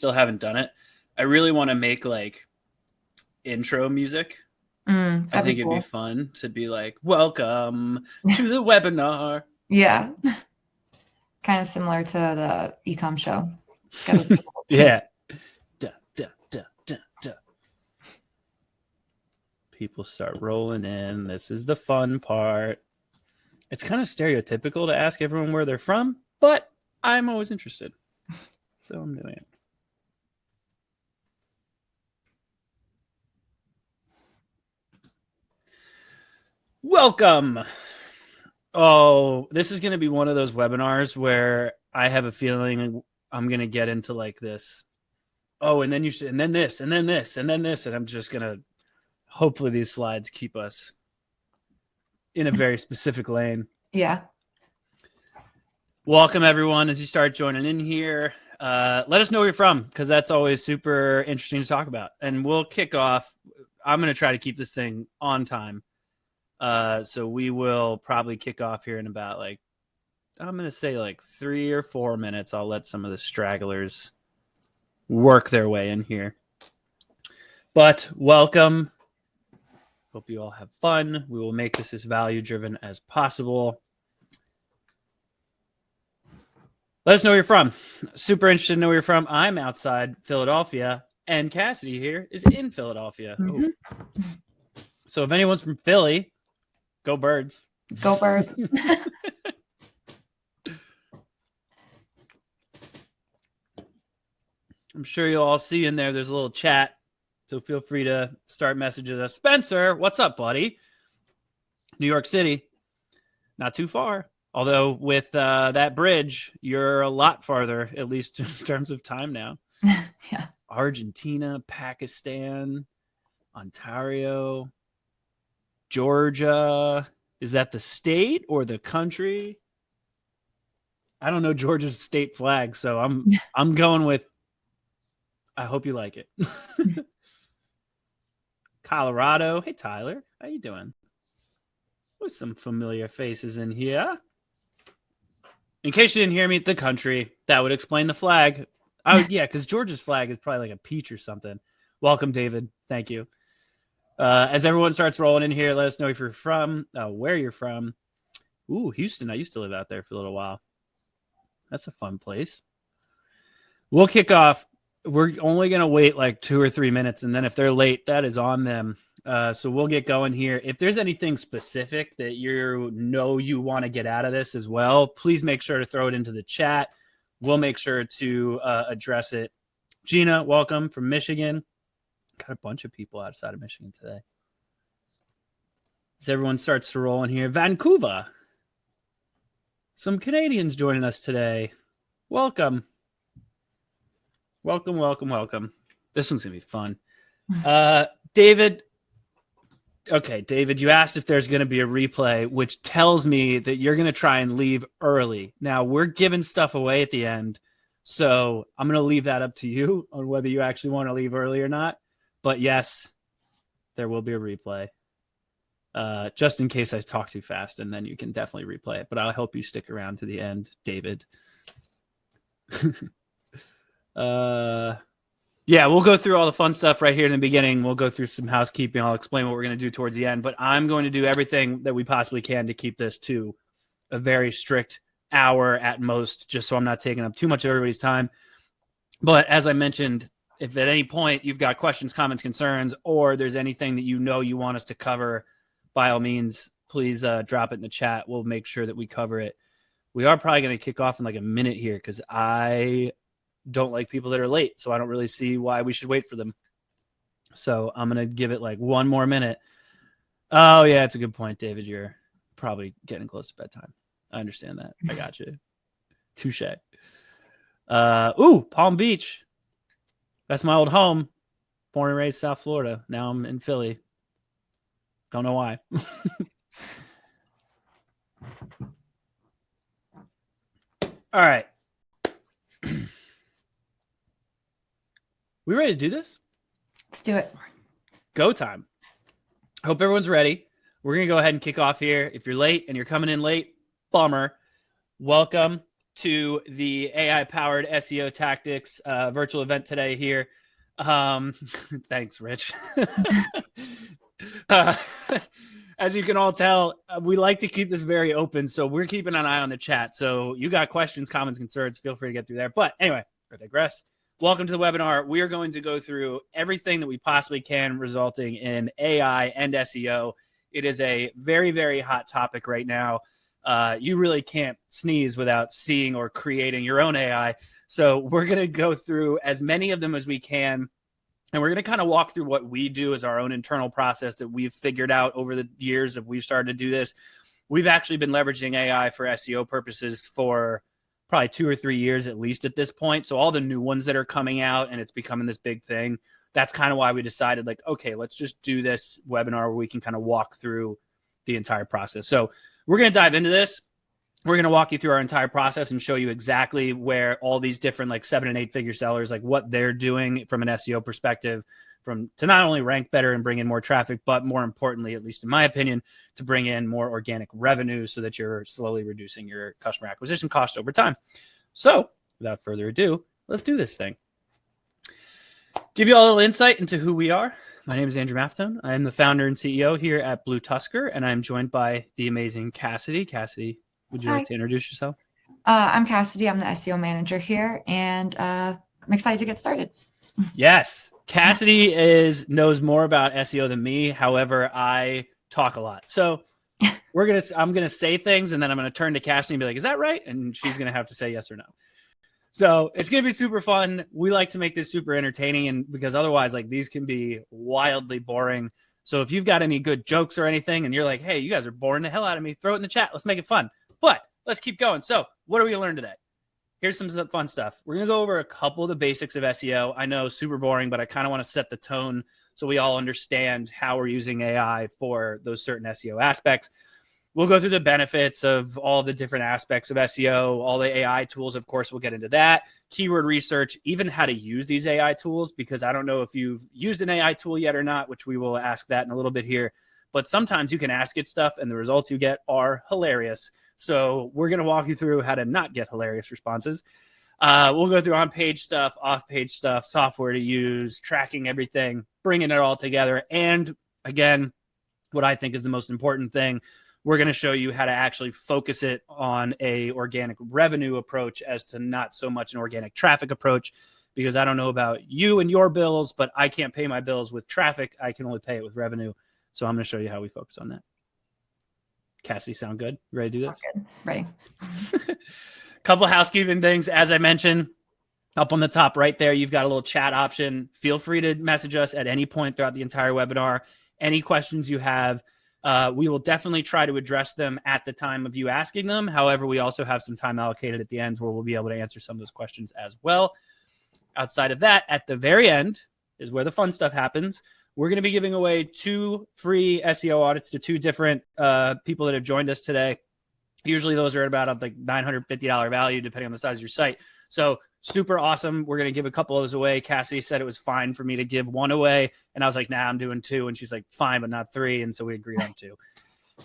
still haven't done it. I really want to make like intro music. I think it'd be fun to be like, welcome to the webinar. Yeah. Kind of similar to the ecom show. Yeah. Duh, duh, duh, duh, duh. People start rolling in. This is the fun part. It's kind of stereotypical to ask everyone where they're from, but I'm always interested. So I'm doing it. Welcome. Oh, this is going to be one of those webinars where I have a feeling I'm going to get into like this. Oh, and then you should, and then this, and then this, and then this. And I'm just going to, hopefully these slides keep us in a very specific lane. Yeah. Welcome everyone as you start joining in here. Let us know where you're from, because that's always super interesting to talk about. And we'll kick off. I'm going to try to keep this thing on time. So we will probably kick off here in about like, I'm going to say like 3 or 4 minutes. I'll let some of the stragglers work their way in here. But welcome. Hope you all have fun. We will make this as value driven as possible. Let us know where you're from. Super interested to know where you're from. I'm outside Philadelphia, and Cassidy here is in Philadelphia. Mm-hmm. So if anyone's from Philly, go Birds. Go Birds. I'm sure you'll all see in there. There's a little chat. So feel free to start messaging us. Spencer, what's up, buddy? New York City. Not too far. Although with that bridge, you're a lot farther, at least in terms of time now. Yeah. Argentina, Pakistan, Ontario, Georgia. Is that the state or the country? I don't know Georgia's state flag, so I'm going with I hope you like it. Colorado. Hey Tyler, how you doing? With some familiar faces in here. In case you didn't hear me, the country. That would explain the flag. Yeah, because Georgia's flag is probably like a peach or something. Welcome, David. Thank you. As everyone starts rolling in here, let us know if you're from, where you're from. Ooh, Houston. I used to live out there for a little while. That's a fun place. We'll kick off. We're only going to wait like 2 or 3 minutes, and then if they're late, that is on them. So we'll get going here. If there's anything specific that you want to get out of this as well, please make sure to throw it into the chat. We'll make sure to address it. Gina, welcome from Michigan. Got a bunch of people outside of Michigan today. As everyone starts to roll in here, Vancouver. Some Canadians joining us today. Welcome. Welcome, welcome, welcome. This one's going to be fun. David. Okay, David, you asked if there's going to be a replay, which tells me that you're going to try and leave early. Now, we're giving stuff away at the end, so I'm going to leave that up to you on whether you actually want to leave early or not. But yes, there will be a replay. Just in case I talk too fast, and then you can definitely replay it. But I'll help you stick around to the end, David. Yeah, we'll go through all the fun stuff right here in the beginning. We'll go through some housekeeping. I'll explain what we're going to do towards the end, but I'm going to do everything that we possibly can to keep this to a very strict hour at most, just so I'm not taking up too much of everybody's time. But as I mentioned, if at any point you've got questions, comments, concerns, or there's anything that you want us to cover, by all means, please drop it in the chat. We'll make sure that we cover it. We are probably going to kick off in like a minute here because I don't like people that are late, so I don't really see why we should wait for them. So I'm going to give it like 1 more minute. Oh, yeah, it's a good point, David. You're probably getting close to bedtime. I understand that. I got you. Touche. Palm Beach. That's my old home. Born and raised South Florida. Now I'm in Philly. Don't know why. All right. We ready to do this? Let's do it. Go time. Hope everyone's ready. We're going to go ahead and kick off here. If you're late and you're coming in late, bummer. Welcome to the AI-powered SEO tactics virtual event today here. Thanks, Rich. As you can all tell, we like to keep this very open, so we're keeping an eye on the chat. So you got questions, comments, concerns, feel free to get through there. But anyway, I digress. Welcome to the webinar. We are going to go through everything that we possibly can resulting in AI and SEO. It is a very, very hot topic right now. You really can't sneeze without seeing or creating your own AI. So we're going to go through as many of them as we can. And we're going to kind of walk through what we do as our own internal process that we've figured out over the years that we've started to do this. We've actually been leveraging AI for SEO purposes for probably 2 or 3 years at least at this point. So all the new ones that are coming out and it's becoming this big thing, that's kind of why we decided like, okay, let's just do this webinar where we can kind of walk through the entire process. So we're going to dive into this. We're going to walk you through our entire process and show you exactly where all these different like 7 and 8 figure sellers, like what they're doing from an SEO perspective to not only rank better and bring in more traffic, but more importantly, at least in my opinion, to bring in more organic revenue so that you're slowly reducing your customer acquisition costs over time. So without further ado, let's do this thing. Give you all a little insight into who we are. My name is Andrew Maffetone. I am the founder and CEO here at Blue Tusker, and I'm joined by the amazing Cassidy. Cassidy, would you like to introduce yourself? I'm Cassidy. I'm the SEO manager here, and I'm excited to get started. Yes. Cassidy knows more about SEO than me. However, I talk a lot. So I'm going to say things, and then I'm going to turn to Cassidy and be like, is that right? And she's going to have to say yes or no. So it's going to be super fun. We like to make this super entertaining, and because otherwise, like, these can be wildly boring. So if you've got any good jokes or anything, and you're like, hey, you guys are boring the hell out of me, throw it in the chat. Let's make it fun. But let's keep going. So what are we going to learn today? Here's some fun stuff. We're going to go over a couple of the basics of SEO. I know, super boring, but I kind of want to set the tone so we all understand how we're using AI for those certain SEO aspects. We'll go through the benefits of all the different aspects of SEO, all the AI tools. Of course, we'll get into that. Keyword research, even how to use these AI tools, because I don't know if you've used an AI tool yet or not, which we will ask that in a little bit here. But sometimes you can ask it stuff and the results you get are hilarious. So we're going to walk you through how to not get hilarious responses. We'll go through on-page stuff, off-page stuff, software to use, tracking everything, bringing it all together. And again, what I think is the most important thing, we're going to show you how to actually focus it on a organic revenue approach as to not so much an organic traffic approach, because I don't know about you and your bills, but I can't pay my bills with traffic. I can only pay it with revenue. So I'm going to show you how we focus on that. Cassie, sound good? You ready to do this? Good. Ready. Couple housekeeping things. As I mentioned, up on the top right there, you've got a little chat option. Feel free to message us at any point throughout the entire webinar. Any questions you have, we will definitely try to address them at the time of you asking them. However, we also have some time allocated at the end where we'll be able to answer some of those questions as well. Outside of that, at the very end is where the fun stuff happens. We're going to be giving away 2 free SEO audits to 2 different people that have joined us today. Usually those are at about like $950 value, depending on the size of your site. So super awesome. We're going to give a couple of those away. Cassidy said it was fine for me to give 1 away. And I was like, nah, I'm doing 2. And she's like, fine, but not 3. And so we agreed on 2.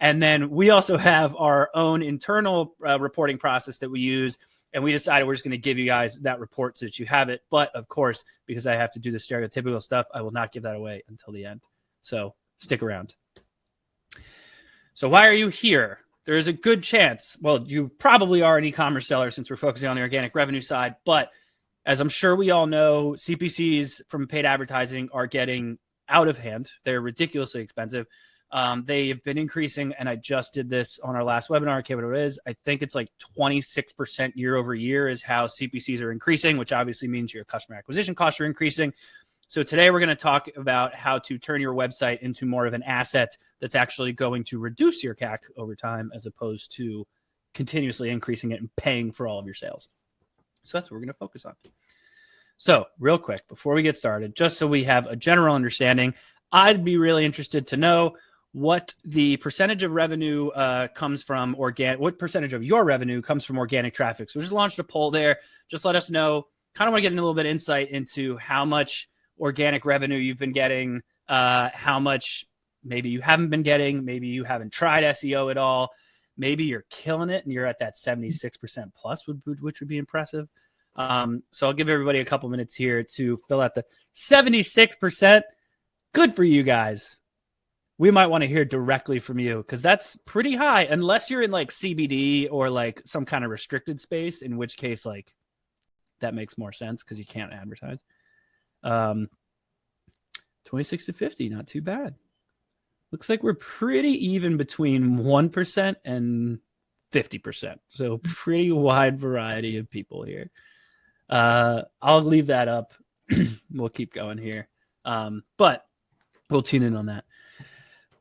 And then we also have our own internal reporting process that we use. And we decided we're just going to give you guys that report so that you have it. But of course, because I have to do the stereotypical stuff, I will not give that away until the end. So stick around. So why are you here? There is a good chance, well, you probably are an e-commerce seller since we're focusing on the organic revenue side. But as I'm sure we all know, CPCs from paid advertising are getting out of hand. They're ridiculously expensive. They have been increasing, and I just did this on our last webinar. I can't remember what it is. I think it's like 26% year over year is how CPCs are increasing, which obviously means your customer acquisition costs are increasing. So today we're going to talk about how to turn your website into more of an asset that's actually going to reduce your CAC over time, as opposed to continuously increasing it and paying for all of your sales. So that's what we're going to focus on. So real quick, before we get started, just so we have a general understanding, I'd be really interested to know what the percentage of revenue comes from organic, what percentage of your revenue comes from organic traffic. So we just launched a poll there. Just let us know. Kind of want to get a little bit of insight into how much organic revenue you've been getting, how much maybe you haven't been getting, maybe you haven't tried SEO at all. maybe you're killing it and you're at that 76% plus, which would be impressive. So I'll give everybody a couple minutes here to fill out the 76%. Good for you guys. We might want to hear directly from you because that's pretty high, unless you're in like CBD or like some kind of restricted space, in which case like that makes more sense because you can't advertise. 26 to 50, not too bad. Looks like we're pretty even between 1% and 50%. So pretty wide variety of people here. I'll leave that up. We'll keep going here. But we'll tune in on that.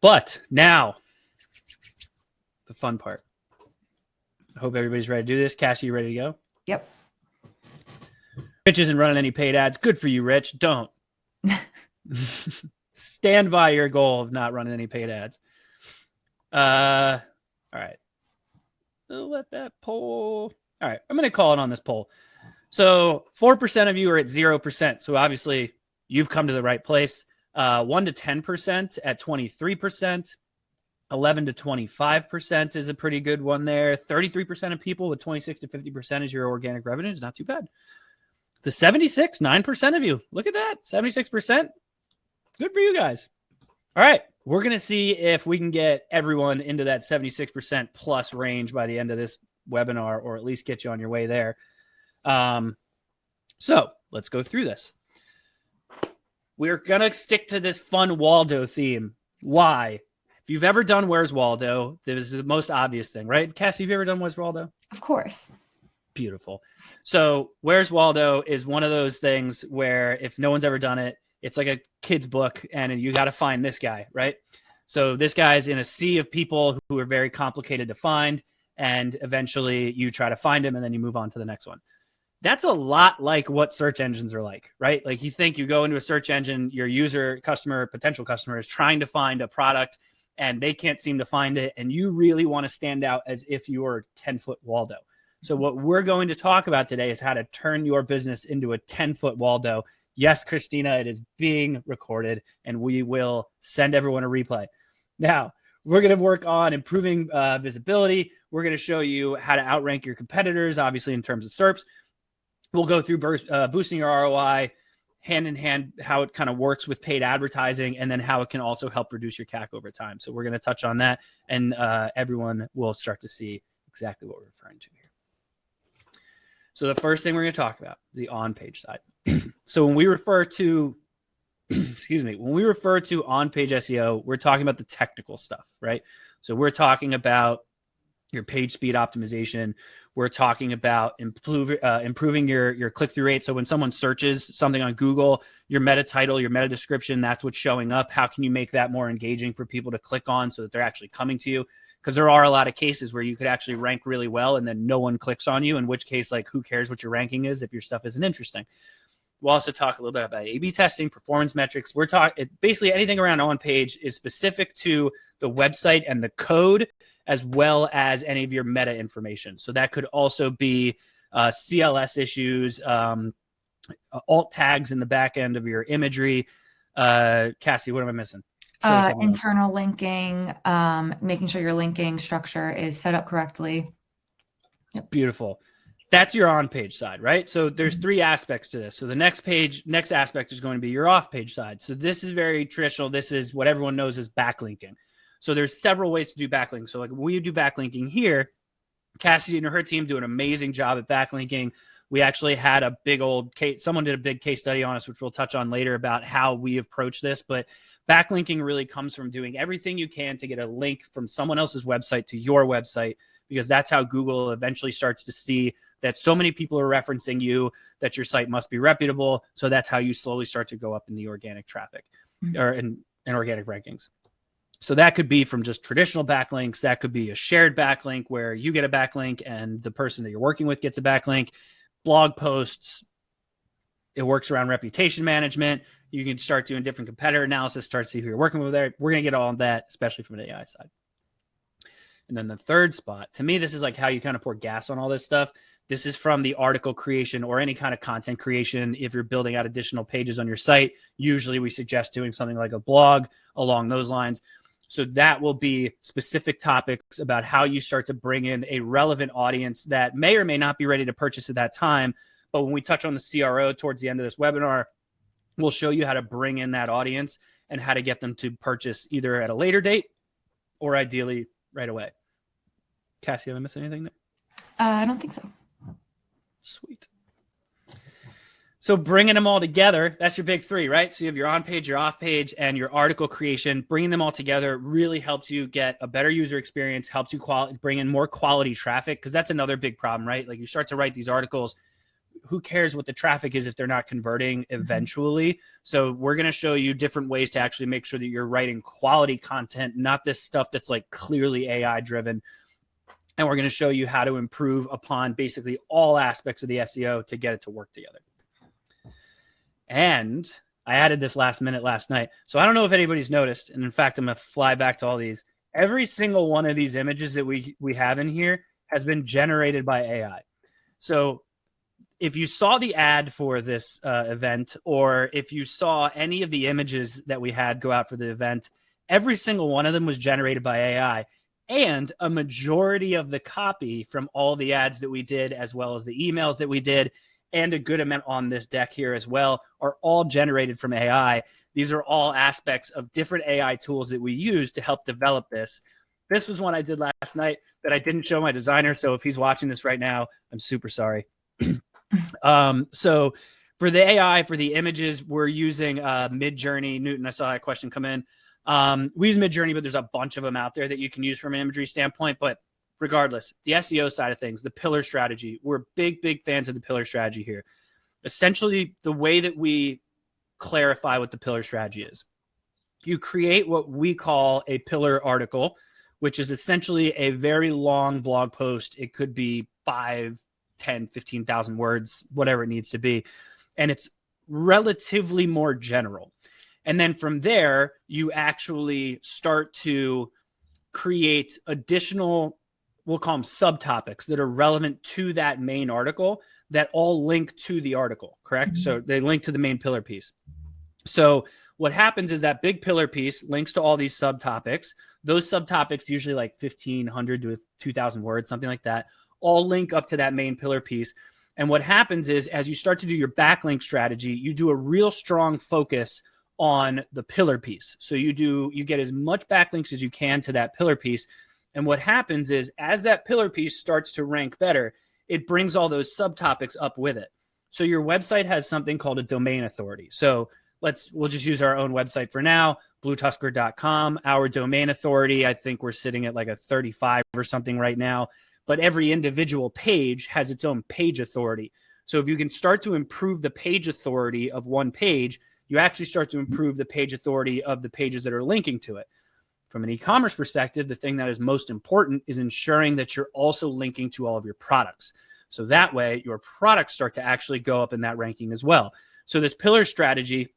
But now, the fun part. I hope everybody's ready to do this. Cassie, you ready to go? Yep. Rich isn't running any paid ads. Good for you, Rich. Don't. Stand by your goal of not running any paid ads. All right. We'll let that poll. All right. I'm going to call it on this poll. So 4% of you are at 0%. So obviously you've come to the right place. 1 to 10% at 23%. 11 to 25% is a pretty good one there. 33% of people with 26 to 50% is your organic revenue. Is not too bad. The 9% of you. Look at that. 76%. Good for you guys. All right. We're going to see if we can get everyone into that 76% plus range by the end of this webinar, or at least get you on your way there. So let's go through this. We're going to stick to this fun Waldo theme. Why? If you've ever done Where's Waldo, this is the most obvious thing, right? Cassie, have you ever done Where's Waldo? Of course. Beautiful. So Where's Waldo is one of those things where if no one's ever done it, it's like a kid's book and you got to find this guy, right? So this guy's in a sea of people who are very complicated to find, and eventually you try to find him and then you move on to the next one. That's a lot like what search engines are like, right? Like you think you go into a search engine, your user, customer, potential customer is trying to find a product and they can't seem to find it. And you really want to stand out as if you were 10-foot Waldo. So what we're going to talk about today is how to turn your business into a 10-foot Waldo. Yes, Christina, it is being recorded and we will send everyone a replay. Now, we're going to work on improving visibility. We're going to show you how to outrank your competitors, obviously in terms of SERPs. We'll go through boosting your ROI, hand in hand, how it kind of works with paid advertising, and then how it can also help reduce your CAC over time. So we're going to touch on that, and everyone will start to see exactly what we're referring to here. So the first thing we're going to talk about, the on-page side. So when we refer to, when we refer to on-page SEO, we're talking about the technical stuff, right? So we're talking about your page speed optimization. We're talking about improving your click-through rate. So when someone searches something on Google, your meta title, your meta description, that's what's showing up. How can you make that more engaging for people to click on so that they're actually coming to you? Because there are a lot of cases where you could actually rank really well and then no one clicks on you, in which case, like, who cares what your ranking is if your stuff isn't interesting? We'll also talk a little bit about A/B testing, performance metrics. We're talking basically anything around on-page is specific to the website and the code, as well as any of your meta information. So that could also be CLS issues, alt tags in the back end of your imagery. Cassie, what am I missing? Internal linking, making sure your linking structure is set up correctly. Yep. Beautiful. That's your on-page side, right? So there's three aspects to this. So the next aspect is going to be your off-page side. So this is very traditional. This is what everyone knows as backlinking. So there's several ways to do backlinking. So like when we do backlinking here, Cassidy and her team do an amazing job at backlinking. We actually had a big old case. Someone did a big case study on us, which we'll touch on later about how we approach this. But backlinking really comes from doing everything you can to get a link from someone else's website to your website, because that's how Google eventually starts to see that so many people are referencing you that your site must be reputable. So that's how you slowly start to go up in the organic traffic or in organic rankings. So that could be from just traditional backlinks. That could be a shared backlink where you get a backlink and the person that you're working with gets a backlink. Blog posts, it works around reputation management. You can start doing different competitor analysis, start to see who you're working with there. We're going to get all of that, especially from an AI side. And then the third spot, to me, this is like how you kind of pour gas on all this stuff. This is from the article creation or any kind of content creation. If you're building out additional pages on your site, usually we suggest doing something like a blog along those lines. So that will be specific topics about how you start to bring in a relevant audience that may or may not be ready to purchase at that time. But when we touch on the CRO towards the end of this webinar, we'll show you how to bring in that audience and how to get them to purchase either at a later date or ideally right away. Cassie, have I missed anything there? I don't think so. Sweet. So bringing them all together, that's your big three, right? So you have your on-page, your off-page, and your article creation. Bringing them all together really helps you get a better user experience, helps you bring in more quality traffic, because that's another big problem, right? Like you start to write these articles, who cares what the traffic is if they're not converting eventually? So we're going to show you different ways to actually make sure that you're writing quality content, not this stuff that's like clearly AI driven. And we're going to show you how to improve upon basically all aspects of the SEO to get it to work together. And I added this last night. So I don't know if anybody's noticed. And in fact, I'm going to fly back to all these. Every single one of these images that we have in here has been generated by AI. So if you saw the ad for this event, or if you saw any of the images that we had go out for the event, every single one of them was generated by AI. And a majority of the copy from all the ads that we did, as well as the emails that we did, and a good amount on this deck here as well, are all generated from AI. These are all aspects of different AI tools that we use to help develop this. This was one I did last night that I didn't show my designer. So if he's watching this right now, I'm super sorry. So for the AI, for the images, we're using Midjourney. Newton, I saw that question come in. We use Midjourney, but there's a bunch of them out there that you can use from an imagery standpoint. But regardless, the SEO side of things, the pillar strategy, we're big fans of the pillar strategy here. Essentially, the way that we clarify what the pillar strategy is, you create what we call a pillar article, which is essentially a very long blog post. It could be 5, 10, 15,000 words, whatever it needs to be. And it's relatively more general. And then from there, you actually start to create additional, we'll call them subtopics that are relevant to that main article that all link to the article, correct? Mm-hmm. So they link to the main pillar piece. So what happens is that big pillar piece links to all these subtopics. Those subtopics, usually like 1,500 to 2,000 words, something like that, all link up to that main pillar piece. And what happens is, as you start to do your backlink strategy, you do a real strong focus on the pillar piece. So you get as much backlinks as you can to that pillar piece. And what happens is, as that pillar piece starts to rank better, it brings all those subtopics up with it. So your website has something called a domain authority. So we'll just use our own website for now, bluetusker.com. Our domain authority, I think we're sitting at like a 35 or something right now. But every individual page has its own page authority. So if you can start to improve the page authority of one page, you actually start to improve the page authority of the pages that are linking to it. From an e-commerce perspective, the thing that is most important is ensuring that you're also linking to all of your products. So that way, your products start to actually go up in that ranking as well. So this pillar strategy,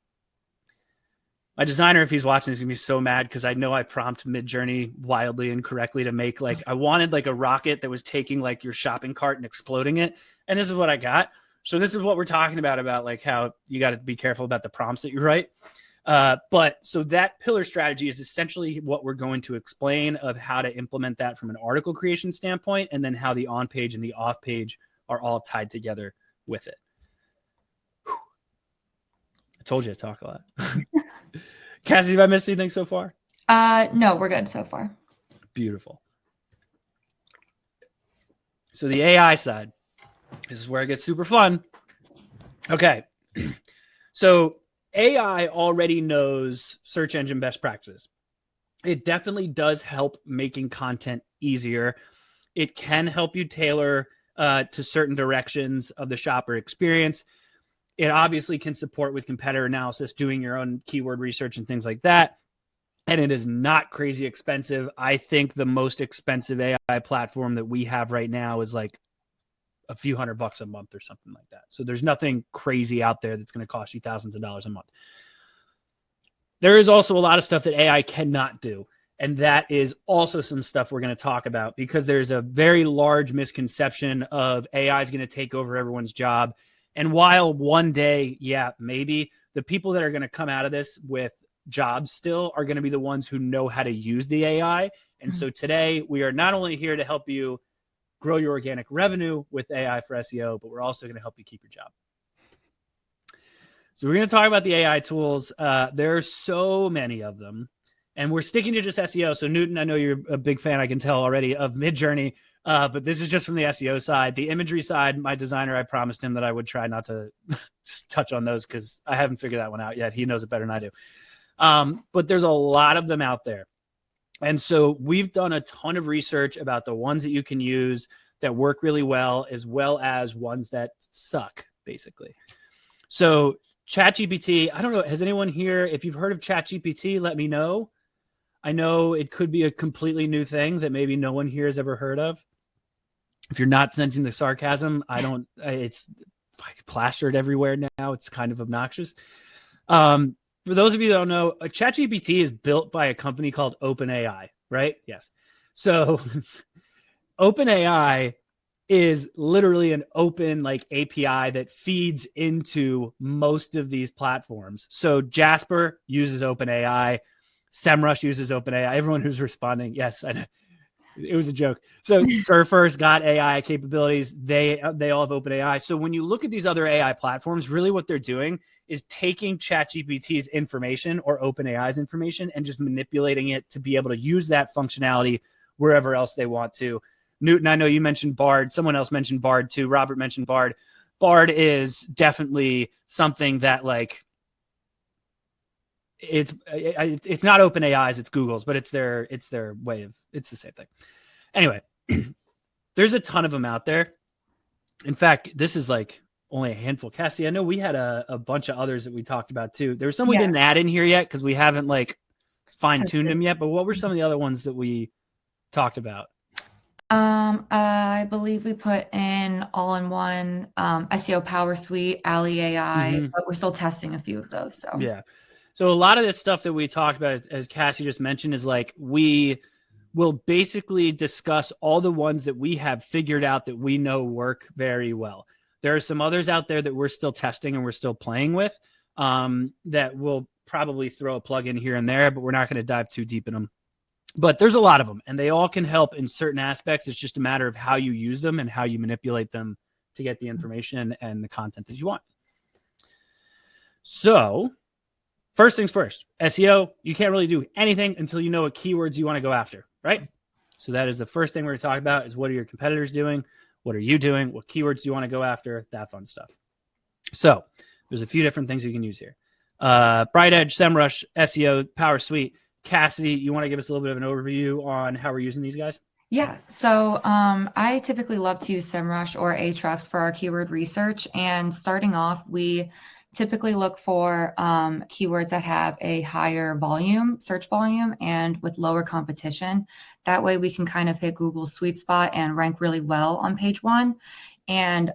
my designer, if he's watching, is going to be so mad because I know I prompt Midjourney wildly incorrectly to make I wanted like a rocket that was taking like your shopping cart and exploding it. And this is what I got. So this is what we're talking about like how you got to be careful about the prompts that you write. But so that pillar strategy is essentially what we're going to explain of how to implement that from an article creation standpoint, and then how the on page and the off page are all tied together with it. Whew. I told you to talk a lot. Cassie, have I missed anything so far? No, we're good so far. Beautiful. So the AI side, this is where it gets super fun. Okay. So AI already knows search engine best practices. It definitely does help making content easier. It can help you tailor to certain directions of the shopper experience. It obviously can support with competitor analysis, doing your own keyword research and things like that. And it is not crazy expensive. I think the most expensive AI platform that we have right now is like a few $100 a month or something like that. So there's nothing crazy out there that's going to cost you thousands of dollars a month. There is also a lot of stuff that AI cannot do. And that is also some stuff we're going to talk about, because there's a very large misconception of AI is going to take over everyone's job. And while one day, yeah, maybe the people that are going to come out of this with jobs still are going to be the ones who know how to use the AI. And so today we are not only here to help you grow your organic revenue with AI for SEO, but we're also going to help you keep your job. So we're going to talk about the AI tools. There are so many of them, and we're sticking to just SEO. So Newton, I know you're a big fan, I can tell already, of Midjourney, but this is just from the SEO side. The imagery side, my designer, I promised him that I would try not to touch on those because I haven't figured that one out yet. He knows it better than I do. But there's a lot of them out there. And so we've done a ton of research about the ones that you can use that work really well, as well as ones that suck, basically. So ChatGPT, I don't know, has anyone here, if you've heard of ChatGPT, let me know. I know it could be a completely new thing that maybe no one here has ever heard of. If you're not sensing the sarcasm, it's plastered everywhere now. It's kind of obnoxious. For those of you that don't know, ChatGPT is built by a company called OpenAI, right? Yes. So OpenAI is literally an open API that feeds into most of these platforms. So Jasper uses OpenAI, SEMrush uses OpenAI. Everyone who's responding, yes, I know. It was a joke. So Surfer's got AI capabilities. They all have OpenAI. So when you look at these other AI platforms, really what they're doing is taking ChatGPT's information or OpenAI's information and just manipulating it to be able to use that functionality wherever else they want to. Newton, I know you mentioned Bard. Someone else mentioned Bard too. Robert mentioned Bard. Bard is definitely something that it's not OpenAI's, it's Google's, but it's their way of, it's the same thing. Anyway, there's a ton of them out there. In fact, this is only a handful. Cassie, I know we had a bunch of others that we talked about too. There were some we didn't add in here yet because we haven't fine-tuned them yet. But what were some of the other ones that we talked about? I believe we put in all-in-one SEO Power Suite, Ali AI, but we're still testing a few of those. So yeah. So a lot of this stuff that we talked about, as Cassie just mentioned, is we will basically discuss all the ones that we have figured out that we know work very well. There are some others out there that we're still testing and we're still playing with that we'll probably throw a plug in here and there, but we're not going to dive too deep in them. But there's a lot of them, and they all can help in certain aspects. It's just a matter of how you use them and how you manipulate them to get the information and the content that you want. So first things first, SEO, you can't really do anything until you know what keywords you want to go after, right? So that is the first thing we're going to talk about is what are your competitors doing? What are you doing? What keywords do you want to go after? That fun stuff. So there's a few different things you can use here. BrightEdge, SEMrush, SEO, Power Suite. Cassidy, you want to give us a little bit of an overview on how we're using these guys? Yeah. So I typically love to use SEMrush or Ahrefs for our keyword research. And starting off, we typically look for keywords that have a higher search volume, and with lower competition. That way we can kind of hit Google's sweet spot and rank really well on page one. And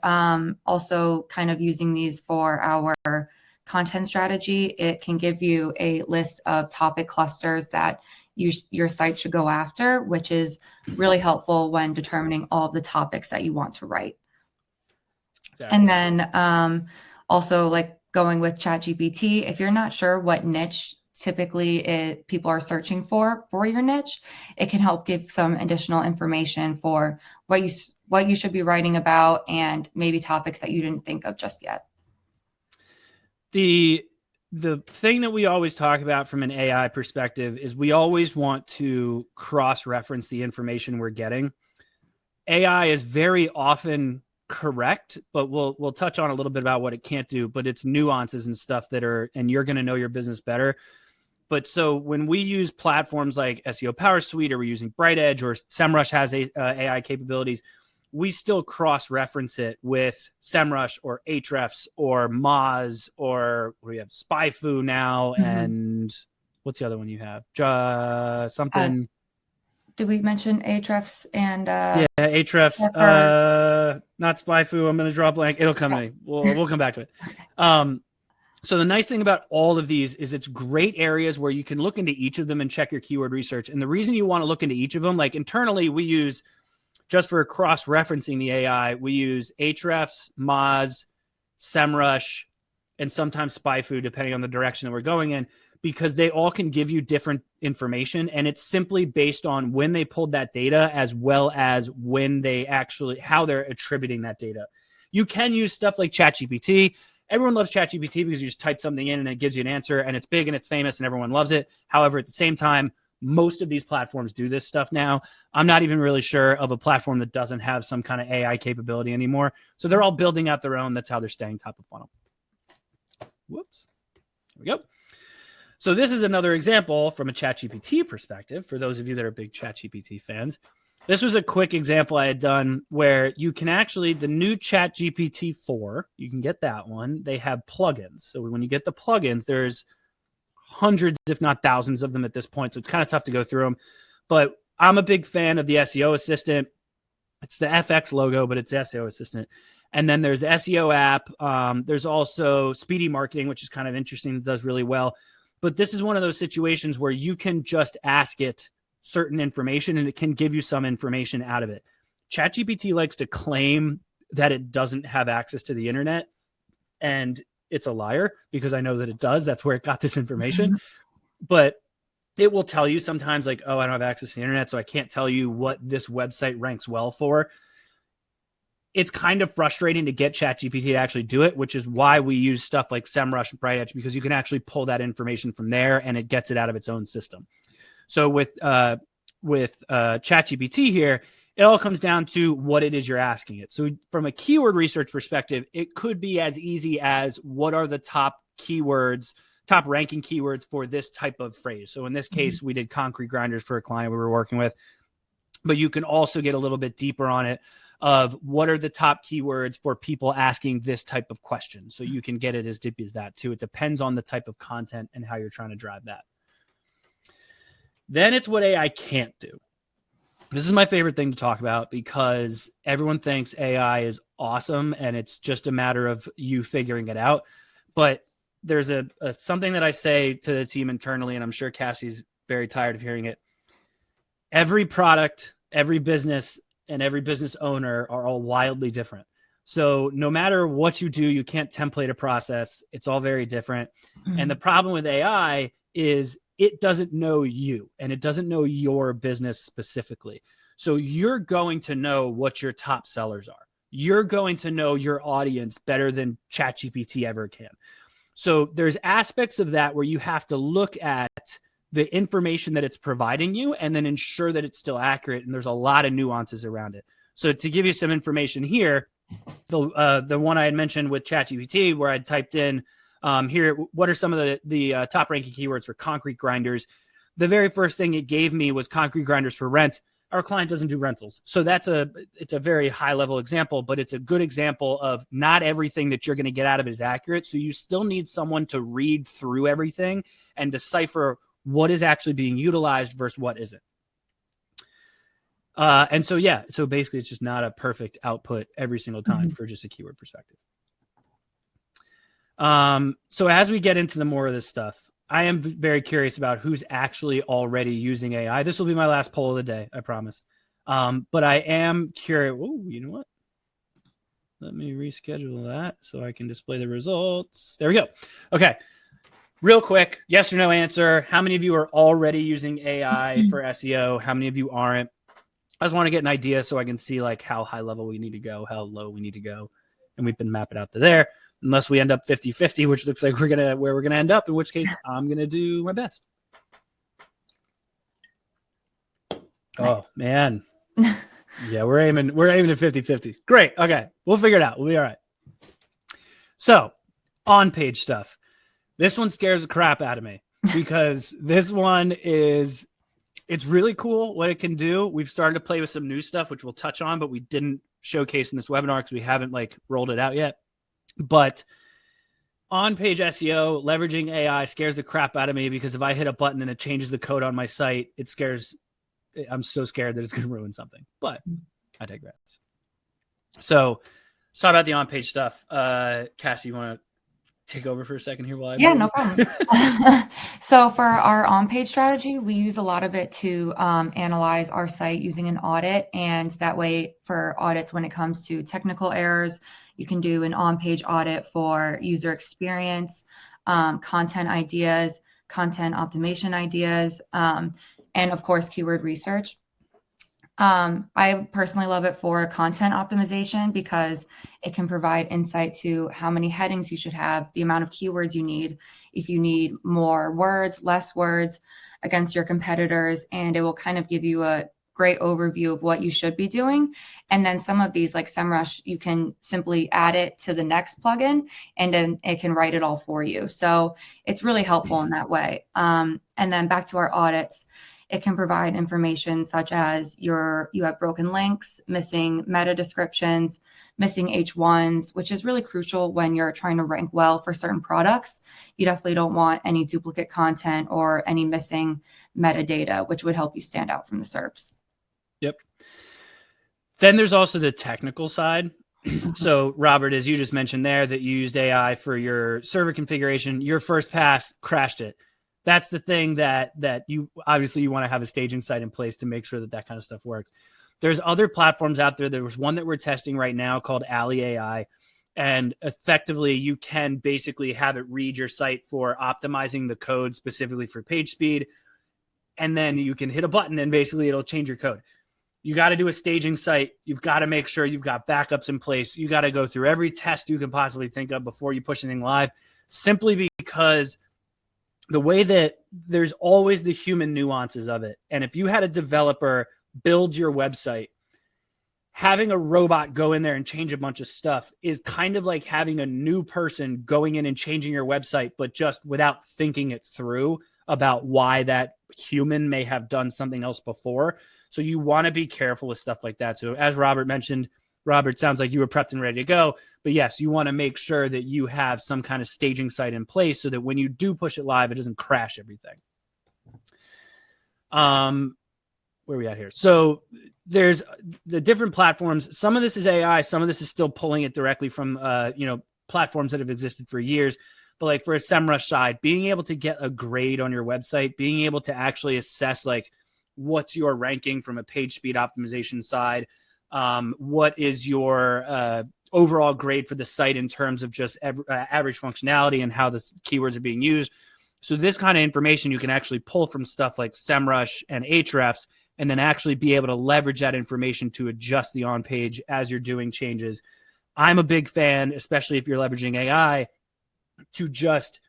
also kind of using these for our content strategy, it can give you a list of topic clusters that your site should go after, which is really helpful when determining all of the topics that you want to write. Exactly. And then also going with ChatGPT, if you're not sure what niche typically people are searching for your niche, it can help give some additional information for what you should be writing about and maybe topics that you didn't think of just yet. The thing that we always talk about from an AI perspective is we always want to cross-reference the information we're getting. AI is very often correct, but we'll touch on a little bit about what it can't do, but it's nuances and stuff and you're going to know your business better. But so when we use platforms like SEO Power Suite, or we're using BrightEdge, or SEMrush has AI capabilities, we still cross-reference it with SEMrush or Ahrefs or Moz, or we have SpyFu now, and what's the other one you have? Something. Did we mention Ahrefs and? Yeah, Ahrefs. Not SpyFu. I'm going to draw a blank. It'll come to me. We'll come back to it. So the nice thing about all of these is it's great areas where you can look into each of them and check your keyword research. And the reason you want to look into each of them, internally, we use, just for cross-referencing the AI, we use Ahrefs, Moz, SEMrush, and sometimes SpyFu, depending on the direction that we're going in, because they all can give you different information. And it's simply based on when they pulled that data, as well as when they actually, how they're attributing that data. You can use stuff like ChatGPT. Everyone loves ChatGPT because you just type something in and it gives you an answer, and it's big and it's famous and everyone loves it. However, at the same time, most of these platforms do this stuff now. I'm not even really sure of a platform that doesn't have some kind of AI capability anymore. So they're all building out their own. That's how they're staying top of funnel. Whoops. There we go. So this is another example from a ChatGPT perspective. For those of you that are big ChatGPT fans, this was a quick example I had done where you can actually, the new ChatGPT 4, you can get that one. They have plugins. So when you get the plugins, there's hundreds, if not thousands of them at this point. So it's kind of tough to go through them. But I'm a big fan of the SEO assistant. It's the FX logo, but it's SEO assistant. And then there's the SEO app. There's also Speedy Marketing, which is kind of interesting. It does really well. But this is one of those situations where you can just ask it certain information and it can give you some information out of it. ChatGPT likes to claim that it doesn't have access to the internet, and it's a liar because I know that it does. That's where it got this information. But it will tell you sometimes like, oh, I don't have access to the internet, so I can't tell you what this website ranks well for. It's kind of frustrating to get ChatGPT to actually do it, which is why we use stuff like SEMrush and BrightEdge, because you can actually pull that information from there and it gets it out of its own system. So with ChatGPT here, it all comes down to what it is you're asking it. So from a keyword research perspective, it could be as easy as what are the top keywords, top ranking keywords for this type of phrase. So in this case, we did concrete grinders for a client we were working with, but you can also get a little bit deeper on it of what are the top keywords for people asking this type of question. So you can get it as deep as that too. It depends on the type of content and how you're trying to drive that. Then it's what AI can't do. This is my favorite thing to talk about because everyone thinks AI is awesome and it's just a matter of you figuring it out. But there's a something that I say to the team internally, and I'm sure Cassie's very tired of hearing it. Every product, every business, and every business owner are all wildly different. So no matter what you do, you can't template a process. It's all very different. And the problem with AI is it doesn't know you and it doesn't know your business specifically. So you're going to know what your top sellers are. You're going to know your audience better than ChatGPT ever can. So there's aspects of that where you have to look at the information that it's providing you and then ensure that it's still accurate. And there's a lot of nuances around it. So to give you some information here, the one I had mentioned with ChatGPT where I typed in here, what are some of the top ranking keywords for concrete grinders? The very first thing it gave me was concrete grinders for rent. Our client doesn't do rentals. So it's a very high level example, but it's a good example of not everything that you're going to get out of it is accurate. So you still need someone to read through everything and decipher what is actually being utilized versus what isn't. And so, yeah, so basically it's just not a perfect output every single time for just a keyword perspective. So as we get into the more of this stuff, I am very curious about who's actually already using AI. This will be my last poll of the day, I promise. But I am curious. Oh, you know what? Let me reschedule that so I can display the results. There we go. Okay. Real quick, yes or no answer. How many of you are already using AI for SEO? How many of you aren't? I just want to get an idea so I can see like how high level we need to go, how low we need to go. And we can map it out to there. Unless we end up 50-50, which looks like where we're gonna end up, in which case I'm gonna do my best. Nice. Oh man. Yeah, we're aiming at 50-50. Great. Okay. We'll figure it out. We'll be all right. So on-page stuff. This one scares the crap out of me because this one it's really cool what it can do. We've started to play with some new stuff, which we'll touch on, but we didn't showcase in this webinar because we haven't like rolled it out yet. But on-page SEO, leveraging AI scares the crap out of me because if I hit a button and it changes the code on my site, I'm so scared that it's going to ruin something. But I digress. So let's talk about the on-page stuff. Cassie, you want to take over for a second here while no problem. So for our on-page strategy, we use a lot of it to analyze our site using an audit. And that way for audits, when it comes to technical errors, You can do an on-page audit for user experience, content ideas, content optimization ideas, and of course, keyword research. I personally love it for content optimization because it can provide insight to how many headings you should have, the amount of keywords you need, if you need more words, less words against your competitors, and it will kind of give you a great overview of what you should be doing. And then some of these like SEMrush, you can simply add it to the next plugin and then it can write it all for you. So it's really helpful in that way. And then back to our audits. It can provide information such as you have broken links, missing meta descriptions, missing H1s, which is really crucial when you're trying to rank well for certain products. You definitely don't want any duplicate content or any missing metadata, which would help you stand out from the SERPs. Yep. Then there's also the technical side. So, Robert, as you just mentioned there, that you used AI for your server configuration, your first pass crashed it. That's the thing that you obviously you want to have a staging site in place to make sure that that kind of stuff works. There's other platforms out there. There was one that we're testing right now called Alley AI. And effectively, you can basically have it read your site for optimizing the code specifically for page speed. And then you can hit a button and basically it'll change your code. You got to do a staging site. You've got to make sure you've got backups in place. You got to go through every test you can possibly think of before you push anything live, simply because the way that there's always the human nuances of it. And if you had a developer build your website, having a robot go in there and change a bunch of stuff is kind of like having a new person going in and changing your website, but just without thinking it through about why that human may have done something else before. So you want to be careful with stuff like that. So as Robert mentioned, Robert, sounds like you were prepped and ready to go. But yes, you want to make sure that you have some kind of staging site in place so that when you do push it live, it doesn't crash everything. Where are we at here? So there's the different platforms. Some of this is AI. Some of this is still pulling it directly from, platforms that have existed for years. But like for a SEMrush side, being able to get a grade on your website, being able to actually assess like what's your ranking from a page speed optimization side, what is your overall grade for the site in terms of just average functionality and how the keywords are being used. So this kind of information you can actually pull from stuff like SEMrush and Ahrefs, and then actually be able to leverage that information to adjust the on-page as you're doing changes. I'm a big fan, especially if you're leveraging AI, to just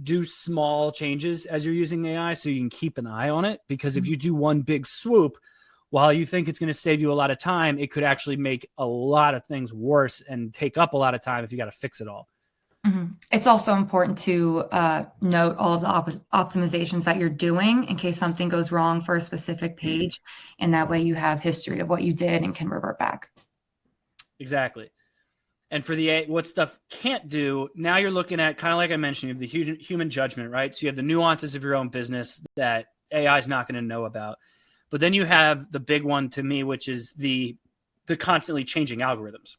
do small changes as you're using AI so you can keep an eye on it. Because if you do one big swoop, while you think it's going to save you a lot of time, it could actually make a lot of things worse and take up a lot of time if you got to fix it all. Mm-hmm. It's also important to note all of the optimizations that you're doing in case something goes wrong for a specific page. And that way you have history of what you did and can revert back. Exactly. And for the what stuff can't do, now you're looking at, kind of like I mentioned, you have the human judgment, right? So you have the nuances of your own business that AI is not going to know about. But then you have the big one to me, which is the constantly changing algorithms.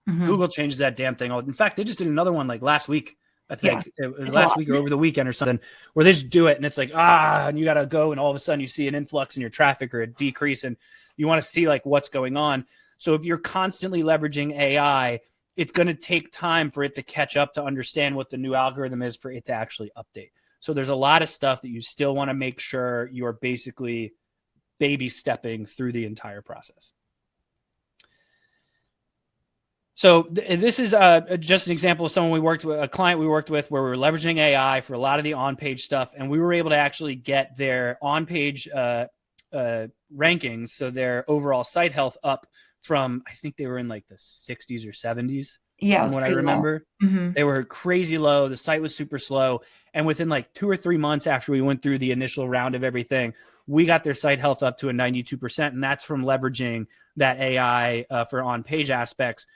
Mm-hmm. Google changes that damn thing. In fact, they just did another one like last week. I think it was last week or over the weekend or something, where they just do it and it's like, and you got to go and all of a sudden you see an influx in your traffic or a decrease and you want to see like what's going on. So if you're constantly leveraging AI, it's going to take time for it to catch up to understand what the new algorithm is for it to actually update. So there's a lot of stuff that you still want to make sure you're basically baby stepping through the entire process. So this is just an example of someone a client we worked with where we were leveraging AI for a lot of the on-page stuff, and we were able to actually get their on-page rankings, so their overall site health up from, I think they were in like the 60s or 70s. Yeah, from what I remember. Mm-hmm. They were crazy low. The site was super slow. And within like 2 or 3 months after we went through the initial round of everything, we got their site health up to a 92%. And that's from leveraging that AI for on-page aspects.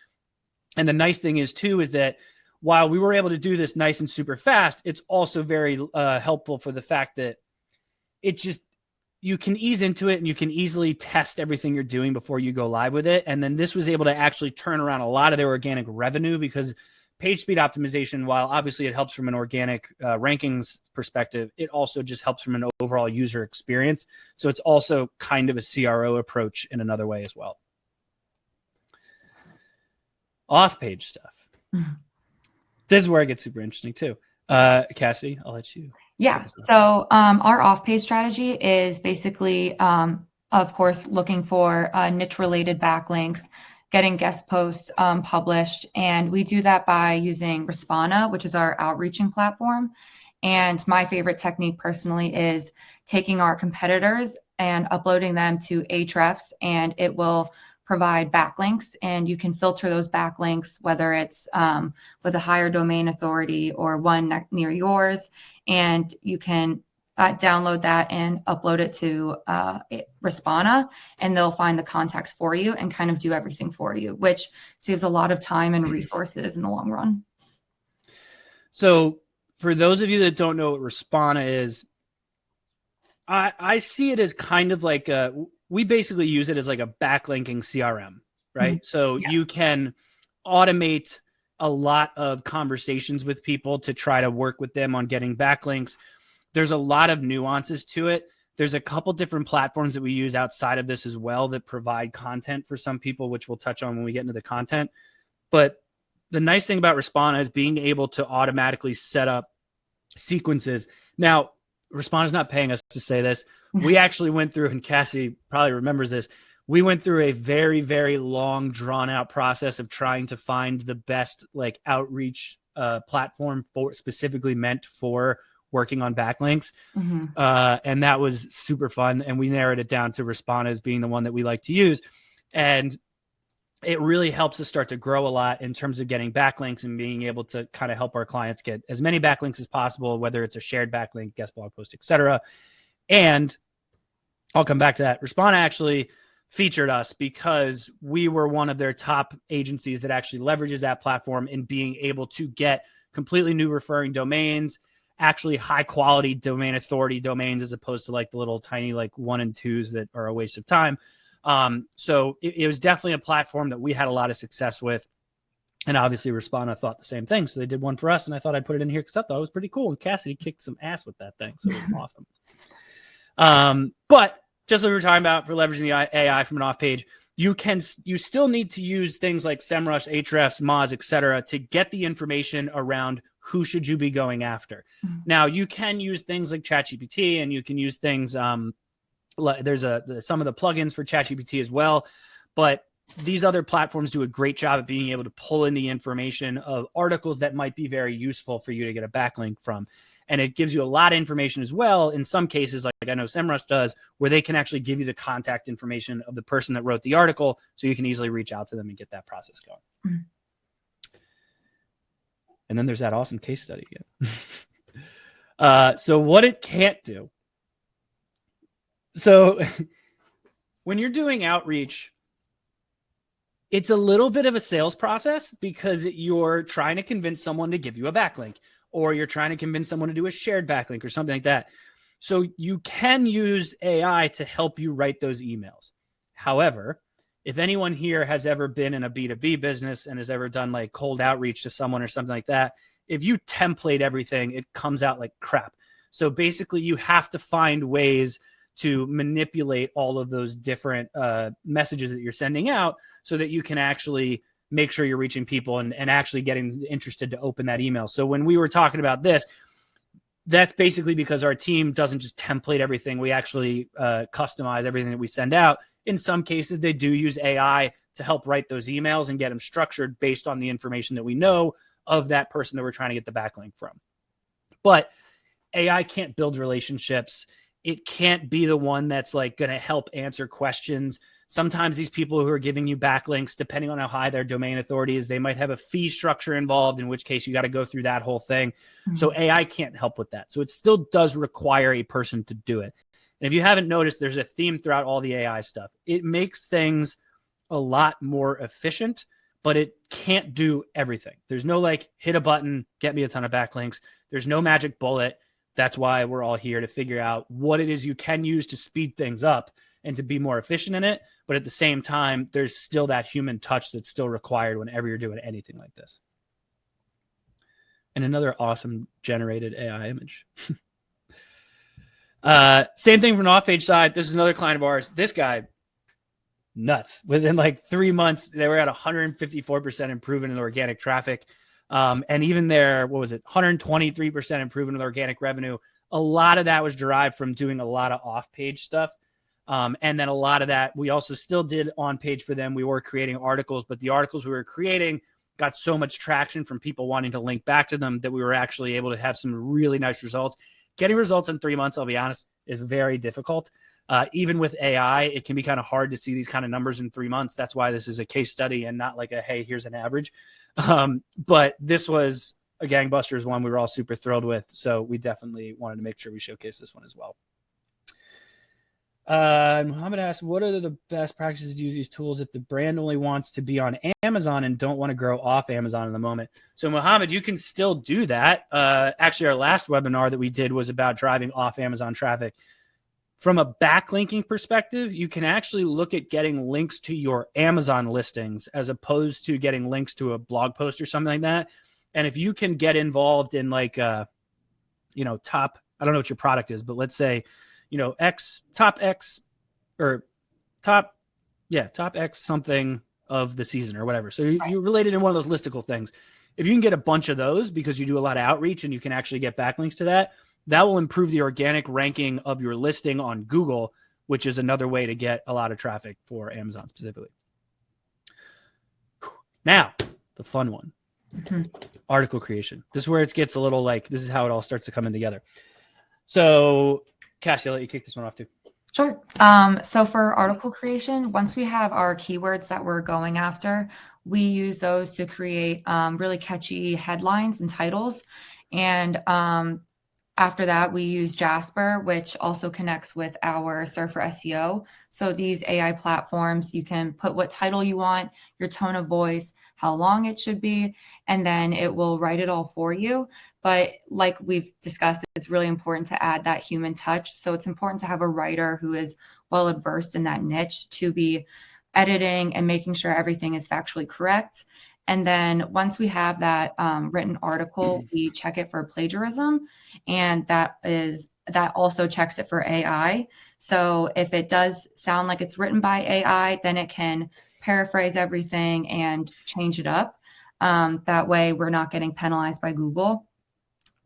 And the nice thing is too, is that while we were able to do this nice and super fast, it's also very helpful for the fact that it just, you can ease into it and you can easily test everything you're doing before you go live with it. And then this was able to actually turn around a lot of their organic revenue, because page speed optimization, while obviously it helps from an organic rankings perspective, it also just helps from an overall user experience. So it's also kind of a CRO approach in another way as well. Off-page stuff. Mhm. This is where it gets super interesting too. Cassidy, I'll let you. Yeah. So our off-page strategy is basically, of course, looking for niche-related backlinks, getting guest posts published, and we do that by using Respana, which is our outreaching platform. And my favorite technique personally is taking our competitors and uploading them to Ahrefs, and it will provide backlinks, and you can filter those backlinks, whether it's with a higher domain authority or one near yours, and you can download that and upload it to Respana, and they'll find the contacts for you and kind of do everything for you, which saves a lot of time and resources in the long run. So for those of you that don't know what Respana is, I see it as kind of like we basically use it as like a backlinking CRM, right? Mm-hmm. So yeah. You can automate a lot of conversations with people to try to work with them on getting backlinks. There's a lot of nuances to it. There's a couple different platforms that we use outside of this as well that provide content for some people, which we'll touch on when we get into the content. But the nice thing about Respana is being able to automatically set up sequences. Now, Respana is not paying us to say this. We actually went through, and Cassie probably remembers this, we went through a very, very long, drawn-out process of trying to find the best like outreach platform for specifically meant for working on backlinks. Mm-hmm. And that was super fun. And we narrowed it down to Respana as being the one that we like to use. And it really helps us start to grow a lot in terms of getting backlinks and being able to kind of help our clients get as many backlinks as possible, whether it's a shared backlink, guest blog post, etc. And I'll come back to that. Respana actually featured us because we were one of their top agencies that actually leverages that platform in being able to get completely new referring domains, actually high quality domain authority domains, as opposed to like the little tiny like 1 and 2s that are a waste of time. So it was definitely a platform that we had a lot of success with. And obviously Respana thought the same thing. So they did one for us, and I thought I'd put it in here because I thought it was pretty cool. And Cassidy kicked some ass with that thing. So it was awesome. But just like we were talking about for leveraging the AI from an off page, you still need to use things like SEMrush, Ahrefs, Moz, etc. to get the information around who should you be going after. Mm-hmm. Now you can use things like ChatGPT, and you can use things, there's some of the plugins for ChatGPT as well, but these other platforms do a great job at being able to pull in the information of articles that might be very useful for you to get a backlink from. And it gives you a lot of information as well. In some cases, like I know SEMrush does, where they can actually give you the contact information of the person that wrote the article, so you can easily reach out to them and get that process going. Mm-hmm. And then there's that awesome case study again. So what it can't do. So when you're doing outreach, it's a little bit of a sales process because you're trying to convince someone to give you a backlink, or you're trying to convince someone to do a shared backlink or something like that. So you can use AI to help you write those emails. However, if anyone here has ever been in a B2B business and has ever done like cold outreach to someone or something like that, if you template everything, it comes out like crap. So basically you have to find ways to manipulate all of those different messages that you're sending out so that you can actually make sure you're reaching people and actually getting interested to open that email. So when we were talking about this, that's basically because our team doesn't just template everything. We actually customize everything that we send out. In some cases, they do use AI to help write those emails and get them structured based on the information that we know of that person that we're trying to get the backlink from. But AI can't build relationships. It can't be the one that's like going to help answer questions. Sometimes these people who are giving you backlinks, depending on how high their domain authority is, they might have a fee structure involved, in which case you got to go through that whole thing. Mm-hmm. So AI can't help with that. So it still does require a person to do it. And if you haven't noticed, there's a theme throughout all the AI stuff. It makes things a lot more efficient, but it can't do everything. There's no like hit a button, get me a ton of backlinks. There's no magic bullet. That's why we're all here to figure out what it is you can use to speed things up and to be more efficient in it. But at the same time, there's still that human touch that's still required whenever you're doing anything like this. And another awesome generated AI image. Same thing from an off-page side. This is another client of ours. This guy, nuts. Within like 3 months, they were at 154% improvement in organic traffic. And even their, 123% improvement in organic revenue. A lot of that was derived from doing a lot of off-page stuff. And then a lot of that, we also still did on page for them. We were creating articles, but the articles we were creating got so much traction from people wanting to link back to them that we were actually able to have some really nice results. Getting results in 3 months, I'll be honest, is very difficult. Even with AI, it can be kind of hard to see these kind of numbers in 3 months. That's why this is a case study and not like a, hey, here's an average. But this was a gangbusters one we were all super thrilled with. So we definitely wanted to make sure we showcase this one as well. Muhammad asked, what are the best practices to use these tools if the brand only wants to be on Amazon and don't want to grow off Amazon in the moment? So Muhammad, you can still do that. Actually, our last webinar that we did was about driving off Amazon traffic. From a backlinking perspective, you can actually look at getting links to your Amazon listings as opposed to getting links to a blog post or something like that. And if you can get involved in like, top, I don't know what your product is, but let's say, top X something of the season or whatever. So you're related in one of those listicle things. If you can get a bunch of those because you do a lot of outreach and you can actually get backlinks to that, that will improve the organic ranking of your listing on Google, which is another way to get a lot of traffic for Amazon specifically. Now, the fun one, article creation. This is where it gets a little like, this is how it all starts to come in together. So Cassie, I'll let you kick this one off too. Sure. So for article creation, once we have our keywords that we're going after, we use those to create really catchy headlines and titles. And after that, we use Jasper, which also connects with our Surfer SEO. So these AI platforms, you can put what title you want, your tone of voice, how long it should be, and then it will write it all for you. But like we've discussed, it's really important to add that human touch. So it's important to have a writer who is well versed in that niche to be editing and making sure everything is factually correct. And then once we have that written article, we check it for plagiarism, and that also checks it for AI. So if it does sound like it's written by AI, then it can paraphrase everything and change it up. That way we're not getting penalized by Google,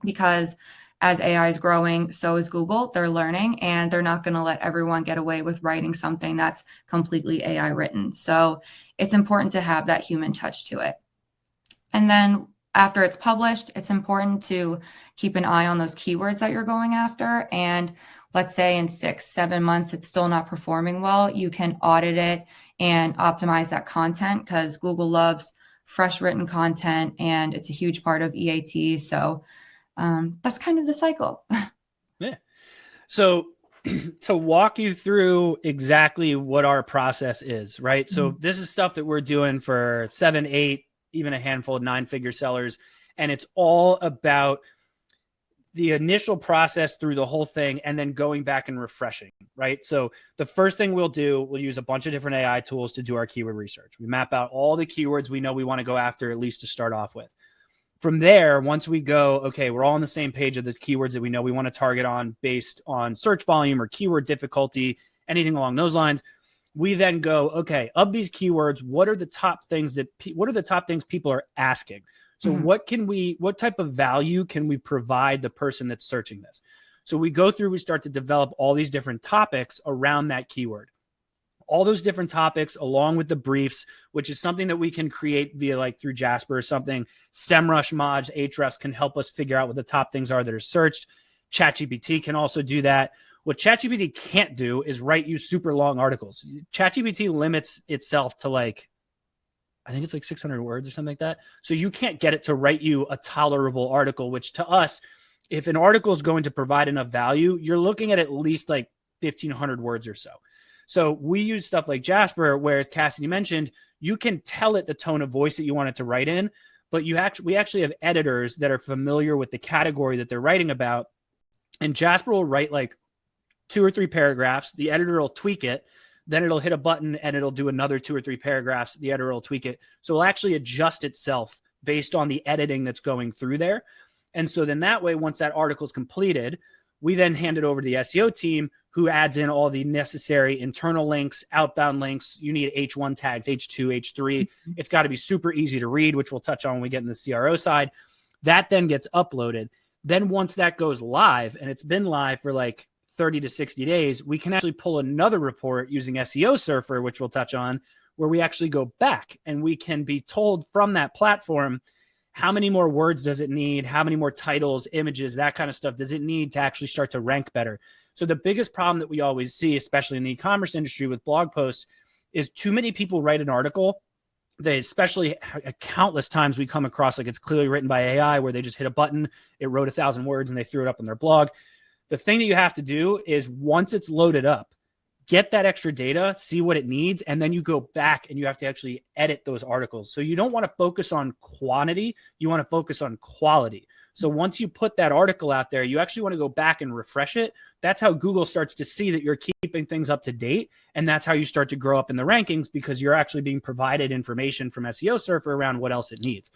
because as AI is growing, so is Google. They're learning, and they're not going to let everyone get away with writing something that's completely AI written. So it's important to have that human touch to it. And then after it's published, it's important to keep an eye on those keywords that you're going after. And let's say in 6-7 months, it's still not performing well, you can audit it and optimize that content, because Google loves fresh written content, and it's a huge part of EAT. So that's kind of the cycle. Yeah. So to walk you through exactly what our process is, right? So this is stuff that we're doing for 7, 8, even a handful of 9-figure sellers. And it's all about the initial process through the whole thing and then going back and refreshing, right? So the first thing we'll do, we'll use a bunch of different AI tools to do our keyword research. We map out all the keywords we know we want to go after, at least to start off with. From there, once we go, okay, we're all on the same page of the keywords that we know we want to target on based on search volume or keyword difficulty, anything along those lines. We then go, okay, of these keywords, what are the top things people are asking? So what type of value can we provide the person that's searching this? So we go through, we start to develop all these different topics around that keyword. All those different topics along with the briefs, which is something that we can create via like through Jasper or something. SEMrush mods, Ahrefs can help us figure out what the top things are that are searched. ChatGPT can also do that. What ChatGPT can't do is write you super long articles. ChatGPT limits itself to like, I think it's like 600 words or something like that. So you can't get it to write you a tolerable article, which to us, if an article is going to provide enough value, you're looking at least like 1,500 words or so. So we use stuff like Jasper, where, as Cassidy mentioned, you can tell it the tone of voice that you want it to write in, but we actually have editors that are familiar with the category that they're writing about. And Jasper will write like 2 or 3 paragraphs. The editor will tweak it. Then it'll hit a button and it'll do another 2 or 3 paragraphs. The editor will tweak it. So it'll actually adjust itself based on the editing that's going through there. And so then that way, once that article is completed, We then hand it over to the SEO team, who adds in all the necessary internal links, outbound links. You need H1 tags, H2, H3. It's got to be super easy to read, which we'll touch on when we get in the CRO side. That then gets uploaded. Then once that goes live, and it's been live for like 30 to 60 days, we can actually pull another report using SEO Surfer, which we'll touch on, where we actually go back and we can be told from that platform, how many more words does it need? How many more titles, images, that kind of stuff does it need to actually start to rank better? So the biggest problem that we always see, especially in the e-commerce industry with blog posts, is too many people write an article. They, especially countless times we come across like it's clearly written by AI, where they just hit a button, it wrote 1,000 words and they threw it up on their blog. The thing that you have to do is once it's loaded up, get that extra data, see what it needs, and then you go back and you have to actually edit those articles. So you don't want to focus on quantity, you want to focus on quality. So once you put that article out there, you actually want to go back and refresh it. That's how Google starts to see that you're keeping things up to date. And that's how you start to grow up in the rankings, because you're actually being provided information from SEO Surfer around what else it needs.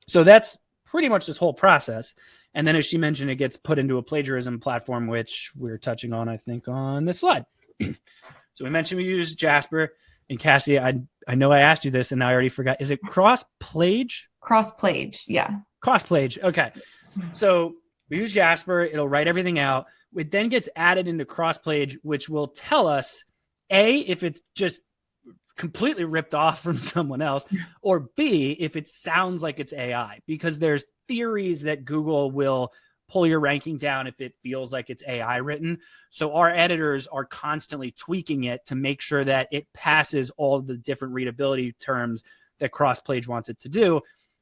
So that's pretty much this whole process. And then, as she mentioned, it gets put into a plagiarism platform, which we're touching on, I think, on this slide. So we mentioned we use Jasper. And Cassie, I know I asked you this and I already forgot. Is it cross-plage? Cross-plage, yeah. Cross-plage, okay. So we use Jasper. It'll write everything out. It then gets added into cross-plage, which will tell us, A, if it's just completely ripped off from someone else, or B, if it sounds like it's AI, because there's theories that Google will pull your ranking down if it feels like it's AI written. So our editors are constantly tweaking it to make sure that it passes all the different readability terms that cross-plage wants it to do.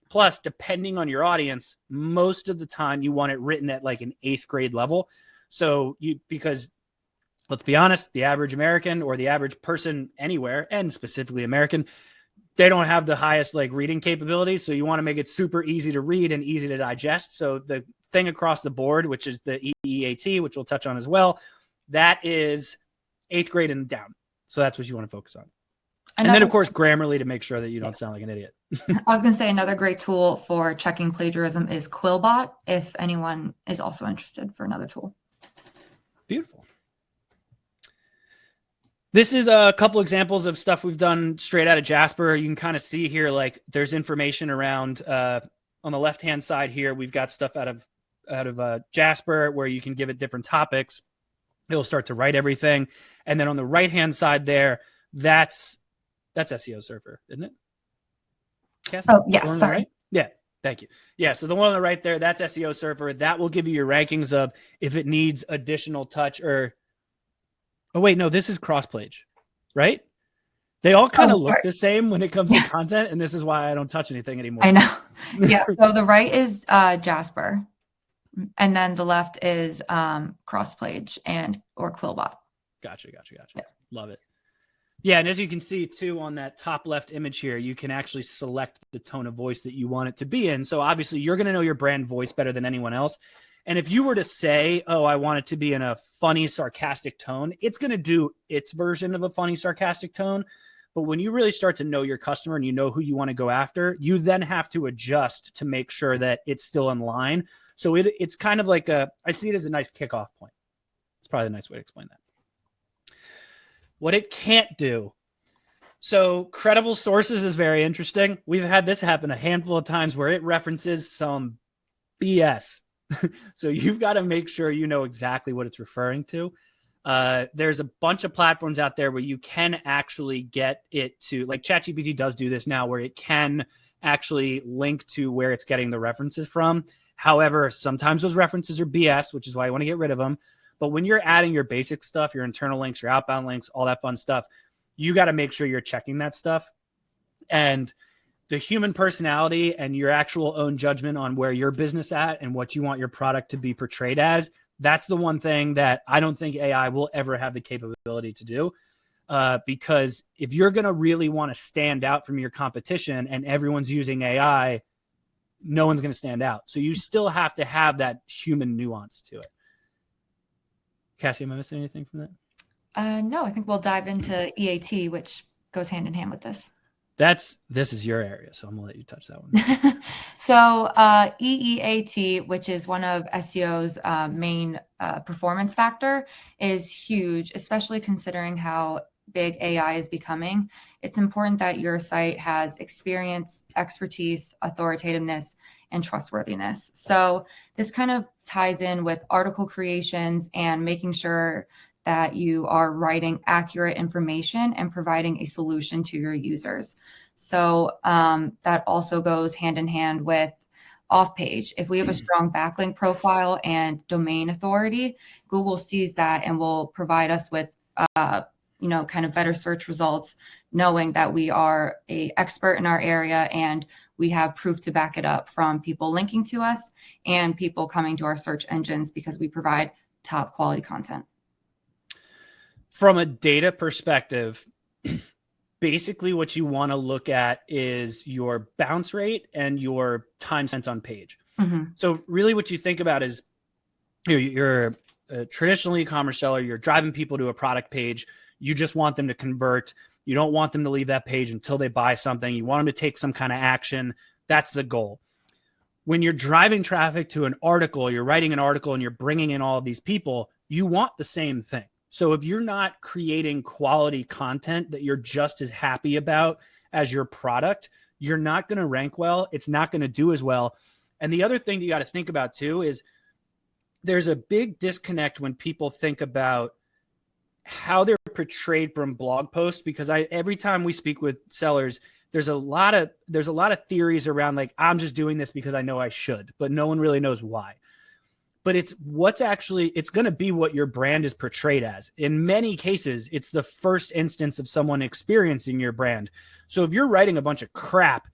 Plus, depending on your audience, most of the time you want it written at like an 8th grade level. So because let's be honest, the average American or the average person anywhere, and specifically American, they don't have the highest like reading capability. So you want to make it super easy to read and easy to digest. So the thing across the board, which is the EEAT, which we'll touch on as well, that is 8th grade and down. So that's what you want to focus on. And then, of course, Grammarly to make sure that you don't sound like an idiot. I was going to say another great tool for checking plagiarism is Quillbot, if anyone is also interested for another tool. Beautiful. This is a couple examples of stuff we've done straight out of Jasper. You can kind of see here, like there's information around on the left-hand side here. We've got stuff out of Jasper where you can give it different topics. It'll start to write everything. And then on the right-hand side there, that's SEO Surfer, isn't it? Cassie? Oh, yes, sorry. Right? Yeah, thank you. Yeah, so the one on the right there, that's SEO Surfer. That will give you your rankings of if it needs additional touch or... Oh, wait, no, this is cross-plage, right? They all kind of look the same when it comes to content, and this is why I don't touch anything anymore. I know. Yeah, so the right is Jasper, and then the left is cross-plage or Quillbot. Gotcha. Yeah. Love it. Yeah, and as you can see, too, on that top left image here, you can actually select the tone of voice that you want it to be in. So obviously, you're going to know your brand voice better than anyone else. And if you were to say, oh, I want it to be in a funny, sarcastic tone, it's going to do its version of a funny, sarcastic tone. But when you really start to know your customer and you know who you want to go after, you then have to adjust to make sure that it's still in line. So it's kind of like I see it as a nice kickoff point. It's probably a nice way to explain that. What it can't do. So credible sources is very interesting. We've had this happen a handful of times where it references some BS. So you've got to make sure you know exactly what it's referring to. There's a bunch of platforms out there where you can actually get it to, like ChatGPT does do this now, where it can actually link to where it's getting the references from. However, sometimes those references are BS, which is why you want to get rid of them. But when you're adding your basic stuff, your internal links, your outbound links, all that fun stuff, you got to make sure you're checking that stuff. And the human personality and your actual own judgment on where your business at and what you want your product to be portrayed as, that's the one thing that I don't think AI will ever have the capability to do. Because if you're going to really want to stand out from your competition and everyone's using AI, no one's going to stand out. So you still have to have that human nuance to it. Cassie, am I missing anything from that? No, I think we'll dive into EAT, which goes hand in hand with this. This is your area, so I'm gonna let you touch that one. So EEAT, which is one of SEO's main performance factor, is huge, especially considering how big AI is becoming. It's important that your site has experience, expertise, authoritativeness, and trustworthiness. So this kind of ties in with article creations and making sure that you are writing accurate information and providing a solution to your users. So that also goes hand in hand with off page. If we have a strong backlink profile and domain authority, Google sees that and will provide us with kind of better search results, knowing that we are an expert in our area and we have proof to back it up from people linking to us and people coming to our search engines because we provide top quality content. From a data perspective, basically what you want to look at is your bounce rate and your time spent on page. Mm-hmm. So really what you think about is you're a traditional e-commerce seller, you're driving people to a product page. You just want them to convert. You don't want them to leave that page until they buy something. You want them to take some kind of action. That's the goal. When you're driving traffic to an article, you're writing an article and you're bringing in all of these people, you want the same thing. So if you're not creating quality content that you're just as happy about as your product, you're not going to rank well. It's not going to do as well. And the other thing that you got to think about too is there's a big disconnect when people think about how they're portrayed from blog posts, because every time we speak with sellers, there's a lot of theories around like, I'm just doing this because I know I should, but no one really knows why. But it's going to be what your brand is portrayed as. In many cases, it's the first instance of someone experiencing your brand. So if you're writing a bunch of crap,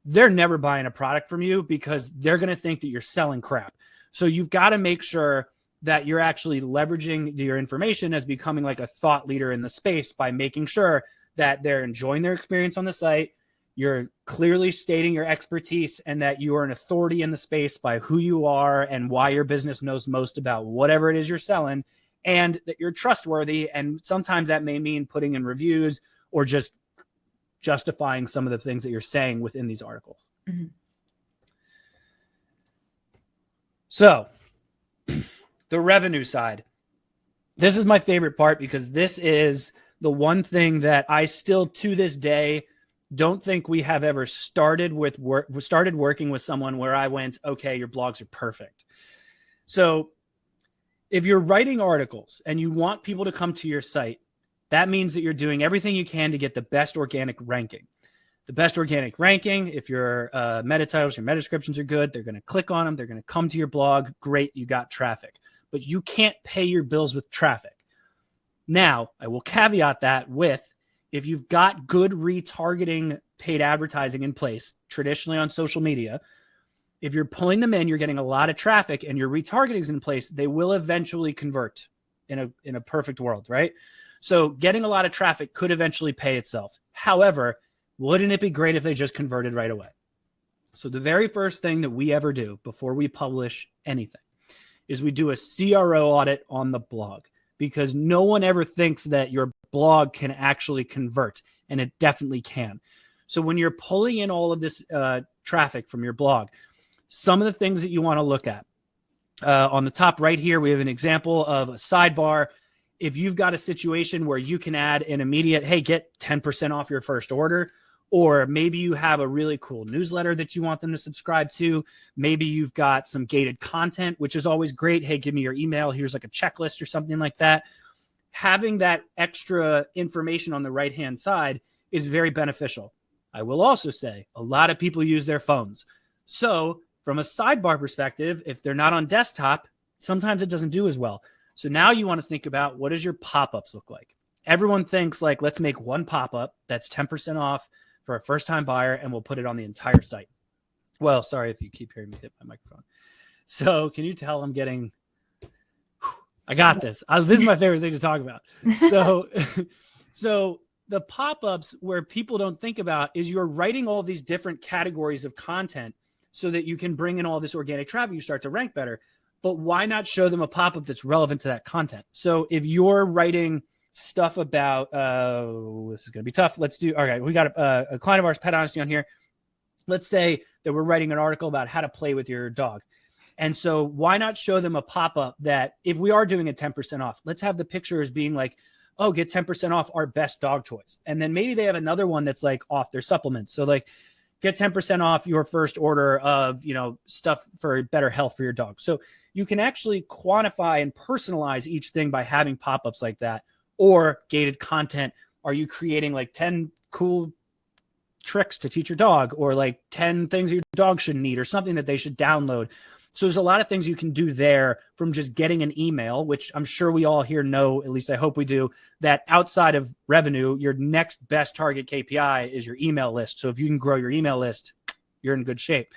they're never buying a product from you because they're going to think that you're selling crap. So you've got to make sure that you're actually leveraging your information as becoming like a thought leader in the space by making sure that they're enjoying their experience on the site. You're clearly stating your expertise and that you are an authority in the space by who you are and why your business knows most about whatever it is you're selling, and that you're trustworthy. And sometimes that may mean putting in reviews or just justifying some of the things that you're saying within these articles. Mm-hmm. So the revenue side, this is my favorite part because this is the one thing that I still to this day don't think we have ever started working with someone where I went, okay, your blogs are perfect. So if you're writing articles and you want people to come to your site, that means that you're doing everything you can to get the best organic ranking. The best organic ranking, if your meta titles, your meta descriptions are good, they're going to click on them. They're going to come to your blog. Great, you got traffic. But you can't pay your bills with traffic. Now, I will caveat that with, if you've got good retargeting paid advertising in place, traditionally on social media, if you're pulling them in, you're getting a lot of traffic and your retargeting is in place, they will eventually convert in a perfect world, right? So getting a lot of traffic could eventually pay itself. However, wouldn't it be great if they just converted right away? So the very first thing that we ever do before we publish anything is we do a CRO audit on the blog, because no one ever thinks that your blog can actually convert, and it definitely can. So when you're pulling in all of this traffic from your blog, some of the things that you want to look at, on the top right here, we have an example of a sidebar. If you've got a situation where you can add an immediate, hey, get 10% off your first order, or maybe you have a really cool newsletter that you want them to subscribe to. Maybe you've got some gated content, which is always great. Hey, give me your email. Here's like a checklist or something like that. Having that extra information on the right-hand side is very beneficial. I will also say a lot of people use their phones. So from a sidebar perspective, if they're not on desktop, sometimes it doesn't do as well. So now you want to think about, what does your pop-ups look like? Everyone thinks like, let's make one pop-up that's 10% off for a first-time buyer, and we'll put it on the entire site. Well, sorry if you keep hearing me hit my microphone. So can you tell I'm getting... I got this. This is my favorite thing to talk about. So the pop-ups where people don't think about is you're writing all these different categories of content so that you can bring in all this organic traffic, you start to rank better. But why not show them a pop-up that's relevant to that content? So if you're writing stuff about, this is going to be tough. Let's do, all right, we got a client of ours, Pet Honesty, on here. let's say that we're writing an article about how to play with your dog. And so why not show them a pop-up that if we are doing a 10% off, let's have the pictures being like, oh, get 10% off our best dog toys. And then maybe they have another one that's like off their supplements. So like get 10% off your first order of, stuff for better health for your dog. So you can actually quantify and personalize each thing by having pop-ups like that, or gated content. Are you creating like 10 cool tricks to teach your dog, or like 10 things your dog should need, or something that they should download? So there's a lot of things you can do there from just getting an email, which I'm sure we all here know, at least I hope we do, that outside of revenue, your next best target KPI is your email list. So if you can grow your email list, you're in good shape.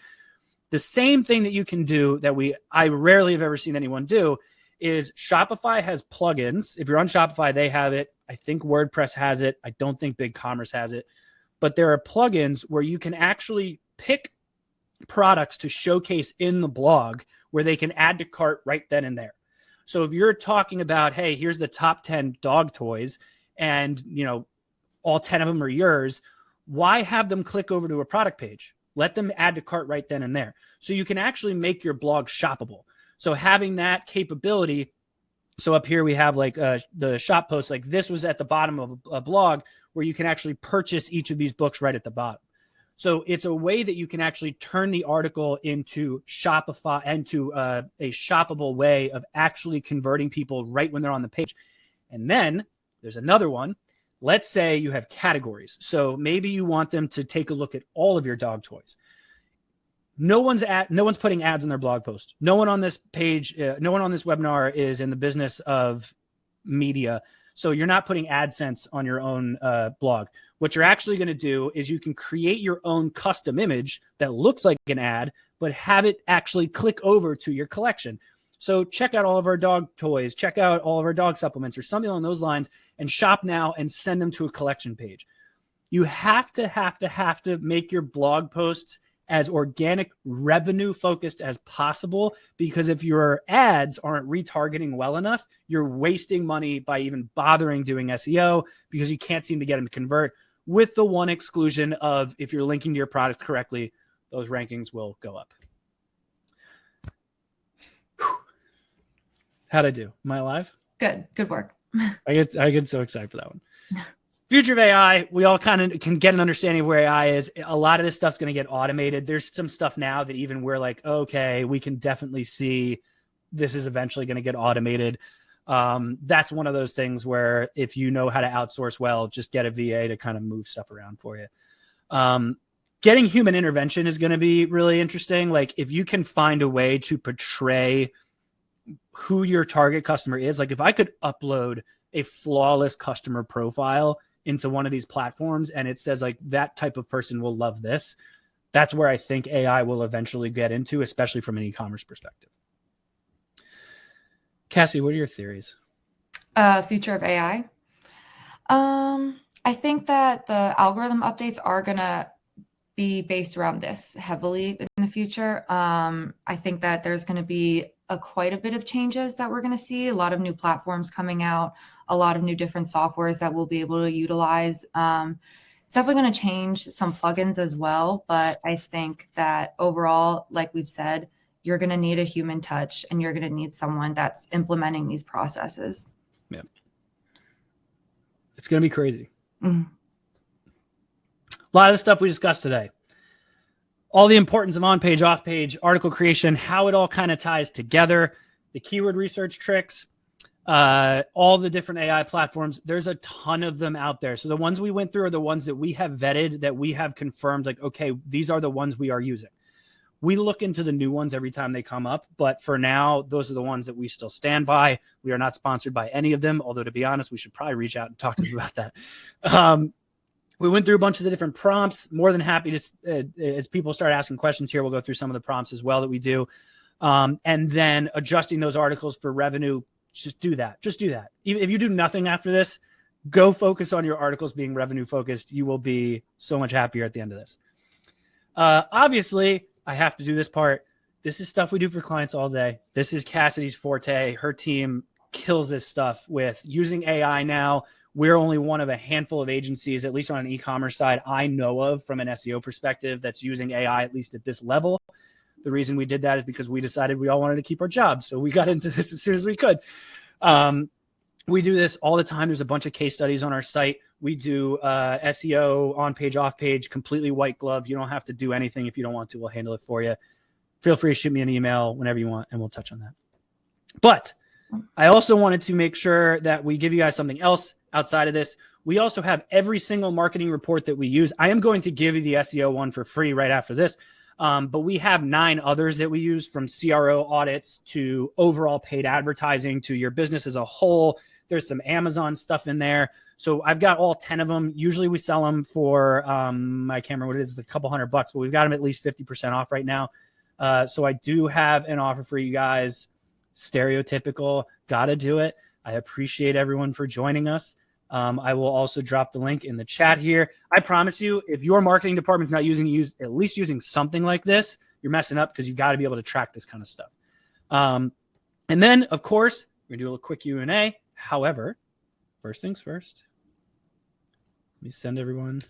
The same thing that you can do that I rarely have ever seen anyone do is Shopify has plugins. If you're on Shopify, they have it. I think WordPress has it. I don't think BigCommerce has it. But there are plugins where you can actually pick products to showcase in the blog where they can add to cart right then and there. So if you're talking about, hey, here's the top 10 dog toys and, all 10 of them are yours, why have them click over to a product page? Let them add to cart right then and there. So you can actually make your blog shoppable. So having that capability, so up here we have like the shop post, like this was at the bottom of a blog where you can actually purchase each of these books right at the bottom. So it's a way that you can actually turn the article into Shopify, into a shoppable way of actually converting people right when they're on the page. And then there's another one. Let's say you have categories. So maybe you want them to take a look at all of your dog toys. No one's putting ads on their blog post. No one on this page, no one on this webinar is in the business of media. So you're not putting AdSense on your own blog. What you're actually going to do is you can create your own custom image that looks like an ad, but have it actually click over to your collection. So check out all of our dog toys, check out all of our dog supplements or something along those lines, and shop now and send them to a collection page. You have to make your blog posts as organic revenue focused as possible, because if your ads aren't retargeting well enough, you're wasting money by even bothering doing SEO because you can't seem to get them to convert, with the one exclusion of if you're linking to your product correctly, those rankings will go up. Whew. How'd I do? Am I alive? Good work. I get so excited for that one. Future of AI, we all kind of can get an understanding of where AI is. A lot of this stuff's going to get automated. There's some stuff now that even we're like, okay, we can definitely see this is eventually going to get automated. That's one of those things where if you know how to outsource well, just get a VA to kind of move stuff around for you. Getting human intervention is going to be really interesting. Like if you can find a way to portray who your target customer is, like if I could upload a flawless customer profile into one of these platforms and it says like that type of person will love this, that's where I think AI will eventually get into, especially from an e-commerce perspective. Cassie, what are your theories? Future of AI. I think that the algorithm updates are going to be based around this heavily in the future. I think that there's going to be quite a bit of changes that we're going to see, a lot of new platforms coming out, a lot of new different softwares that we'll be able to utilize. It's definitely going to change some plugins as well, but I think that overall, like we've said, you're going to need a human touch and you're going to need someone that's implementing these processes. Yeah. It's going to be crazy. Mm-hmm. A lot of the stuff we discussed today, all the importance of on-page, off-page, article creation, how it all kind of ties together, the keyword research tricks, all the different AI platforms. There's a ton of them out there. So the ones we went through are the ones that we have vetted, that we have confirmed, like, okay, these are the ones we are using. We look into the new ones every time they come up, but for now, those are the ones that we still stand by. We are not sponsored by any of them, although to be honest, we should probably reach out and talk to them about that. We went through a bunch of the different prompts. More than happy to, as people start asking questions here, we'll go through some of the prompts as well that we do. And then adjusting those articles for revenue, just do that. Just do that. If you do nothing after this, go focus on your articles being revenue focused. You will be so much happier at the end of this. Obviously, I have to do this part. This is stuff we do for clients all day. This is Cassidy's forte. Her team kills this stuff with using AI now. We're only one of a handful of agencies, at least on an e-commerce side, I know of from an SEO perspective that's using AI, at least at this level. The reason we did that is because we decided we all wanted to keep our jobs. So we got into this as soon as we could. We do this all the time. There's a bunch of case studies on our site. We do SEO on page, off page, completely white glove. You don't have to do anything if you don't want to. We'll handle it for you. Feel free to shoot me an email whenever you want, and we'll touch on that. But I also wanted to make sure that we give you guys something else outside of this. We also have every single marketing report that we use. I am going to give you the SEO one for free right after this. But we have 9 others that we use, from CRO audits to overall paid advertising to your business as a whole. There's some Amazon stuff in there. So I've got all 10 of them. Usually we sell them for, I can't remember what it is, it's a couple $100, but we've got them at least 50% off right now. So I do have an offer for you guys. Stereotypical, gotta do it. I appreciate everyone for joining us. I will also drop the link in the chat here. I promise you, if your marketing department's not at least using something like this, you're messing up, because you got to be able to track this kind of stuff. And then, of course, we're going to do a little quick Q&A. However, first things first, let me send everyone.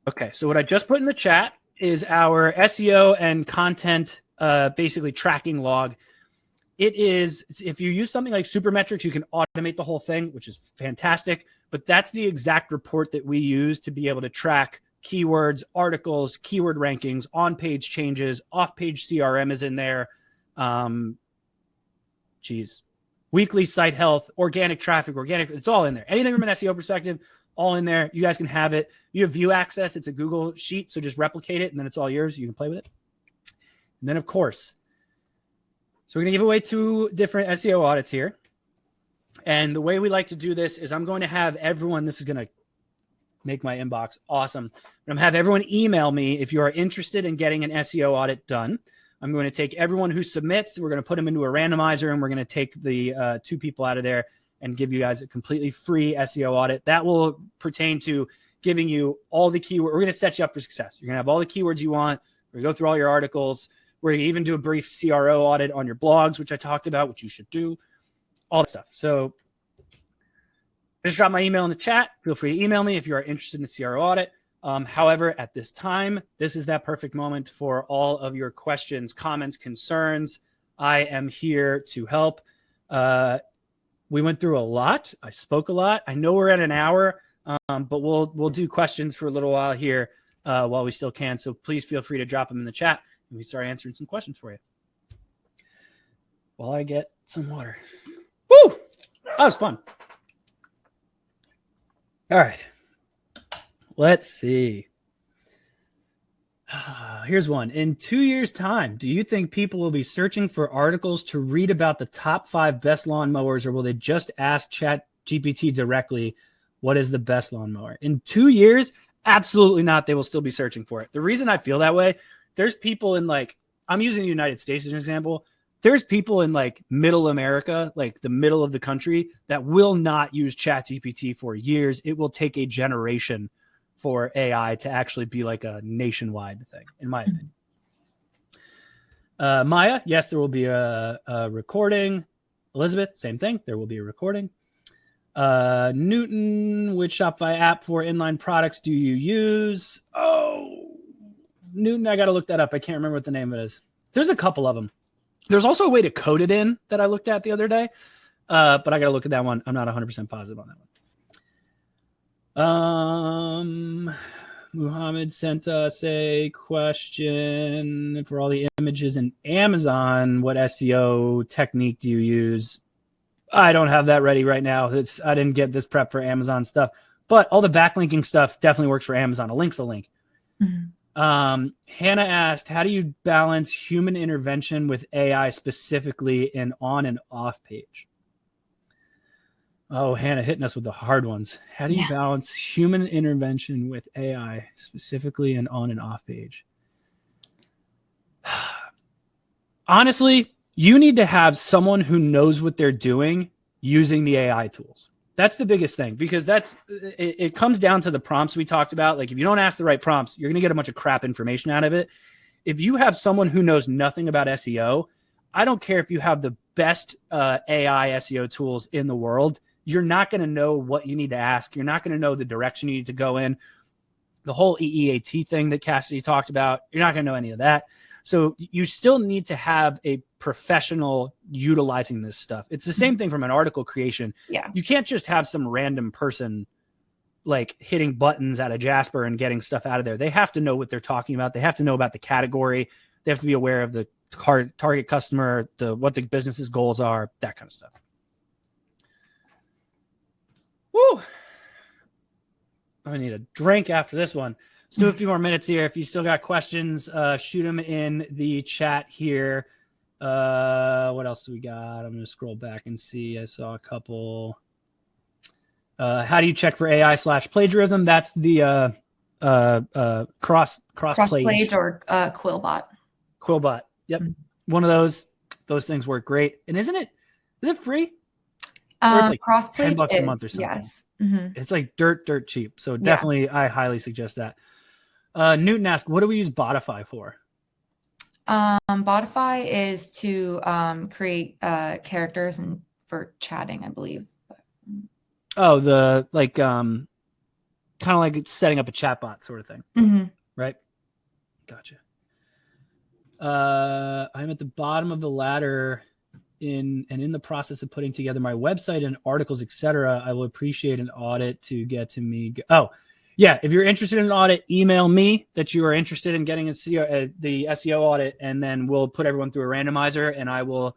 Okay, so what I just put in the chat is our SEO and content basically tracking log. It is, if you use something like Supermetrics, you can automate the whole thing, which is fantastic. But that's the exact report that we use to be able to track keywords, articles, keyword rankings, on-page changes, off-page CRM is in there. Weekly site health, organic traffic, it's all in there. Anything from an SEO perspective, all in there. You guys can have it. You have view access. It's a Google sheet, so just replicate it, and then it's all yours. You can play with it. And then, of course, so we're going to give away 2 different SEO audits here. And the way we like to do this is I'm going to have everyone, this is going to make my inbox awesome. I'm going to have everyone email me if you are interested in getting an SEO audit done. I'm going to take everyone who submits, we're going to put them into a randomizer, and we're going to take the 2 people out of there and give you guys a completely free SEO audit. That will pertain to giving you all the keywords. We're going to set you up for success. You're going to have all the keywords you want. We're going to go through all your articles. We're going to even do a brief CRO audit on your blogs, which I talked about, which you should do, all that stuff. So just drop my email in the chat. Feel free to email me if you are interested in the CRO audit. However, at this time, this is that perfect moment for all of your questions, comments, concerns. I am here to help. We went through a lot. I spoke a lot. I know we're at an hour, but we'll do questions for a little while here while we still can. So please feel free to drop them in the chat, and we start answering some questions for you while I get some water. Woo! That was fun. All right. Let's see. Here's one. In 2 years' time, do you think people will be searching for articles to read about the top 5 best lawnmowers, or will they just ask ChatGPT directly, what is the best lawnmower? In 2 years, absolutely not. They will still be searching for it. The reason I feel that way, there's people in, like, I'm using the United States as an example. There's people in, like, middle America, like the middle of the country, that will not use ChatGPT for years. It will take a generation for AI to actually be like a nationwide thing, in my opinion. Maya, yes, there will be a recording. Elizabeth, same thing. There will be a recording. Newton, which Shopify app for inline products do you use? Oh, Newton, I got to look that up. I can't remember what the name of it is. There's a couple of them. There's also a way to code it in that I looked at the other day, but I got to look at that one. I'm not 100% positive on that one. Muhammad sent us a question for all the images in Amazon. What SEO technique do you use? I don't have that ready right now. I didn't get this prep for Amazon stuff, but all the backlinking stuff definitely works for Amazon. A link's a link. Mm-hmm. Hannah asked, how do you balance human intervention with AI, specifically in on and off page? Oh, Hannah hitting us with the hard ones. How do you balance human intervention with AI, specifically in on and off page? Honestly, you need to have someone who knows what they're doing using the AI tools. That's the biggest thing, because it comes down to the prompts we talked about. Like, if you don't ask the right prompts, you're going to get a bunch of crap information out of it. If you have someone who knows nothing about SEO, I don't care if you have the best AI SEO tools in the world. you're not going to know what you need to ask. You're not going to know the direction you need to go in. The whole EEAT thing that Cassidy talked about, you're not going to know any of that. So you still need to have a professional utilizing this stuff. It's the same thing from an article creation. Yeah. You can't just have some random person like hitting buttons out of Jasper and getting stuff out of there. They have to know what they're talking about. They have to know about the category. They have to be aware of the target customer, what the business's goals are, that kind of stuff. Woo! I need a drink after this one. Let's do a few more minutes here. If you still got questions, shoot them in the chat here. What else do we got? I'm going to scroll back and see. I saw a couple. How do you check for AI/plagiarism? That's the cross Plage or Quillbot. Quillbot. Yep. One of those things work great. And is it free? Or it's like Crossplage $10 a month or something. Yes. Mm-hmm. It's like dirt cheap. So definitely, I highly suggest that. Newton asked, what do we use Botify for? Botify is to create characters and for chatting, I believe. Oh, the like kind of like setting up a chatbot sort of thing. Mm-hmm. Right? Gotcha. I'm at the bottom of the ladder in the process of putting together my website and articles, etc. I will appreciate an audit to get to me. Oh, yeah. If you're interested in an audit, email me that you are interested in getting the SEO audit, and then we'll put everyone through a randomizer. And I will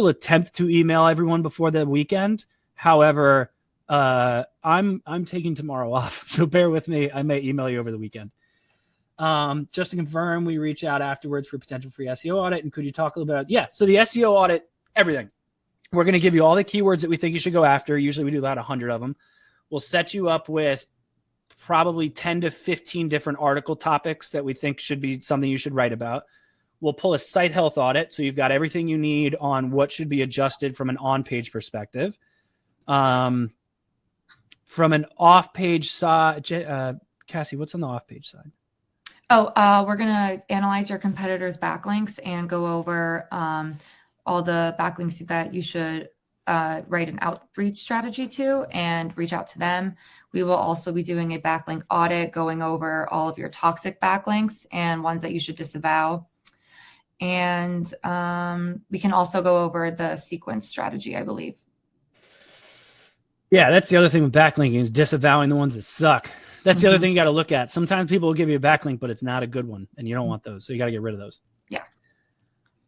attempt to email everyone before the weekend. However, I'm taking tomorrow off, so bear with me. I may email you over the weekend. Just to confirm, we reach out afterwards for potential free SEO audit. And could you talk a little bit about, so the SEO audit, everything. We're going to give you all the keywords that we think you should go after. Usually we do about 100 of them. We'll set you up with probably 10 to 15 different article topics that we think should be something you should write about. We'll pull a site health audit. So you've got everything you need on what should be adjusted from an on-page perspective. From an off-page side, Cassie, what's on the off-page side? We're going to analyze your competitors' backlinks and go over all the backlinks that you should write an outreach strategy to and reach out to them. We will also be doing a backlink audit, going over all of your toxic backlinks and ones that you should disavow. And we can also go over the sequence strategy, I believe. Yeah, that's the other thing with backlinking is disavowing the ones that suck. That's the other thing you got to look at. Sometimes people will give you a backlink, but it's not a good one, and you don't want those. So you got to get rid of those. Yeah.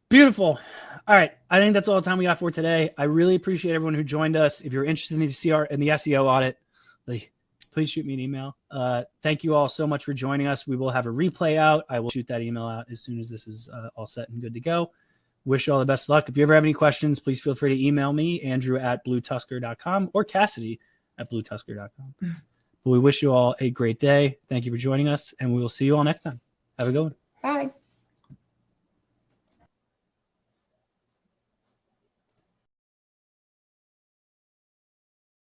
Beautiful. All right. I think that's all the time we got for today. I really appreciate everyone who joined us. If you're interested in the SEO audit, please shoot me an email. Thank you all so much for joining us. We will have a replay out. I will shoot that email out as soon as this is all set and good to go. Wish you all the best of luck. If you ever have any questions, please feel free to email me, andrew@bluetusker.com or Cassidy@bluetusker.com. But we wish you all a great day. Thank you for joining us, and we will see you all next time. Have a good one. Bye.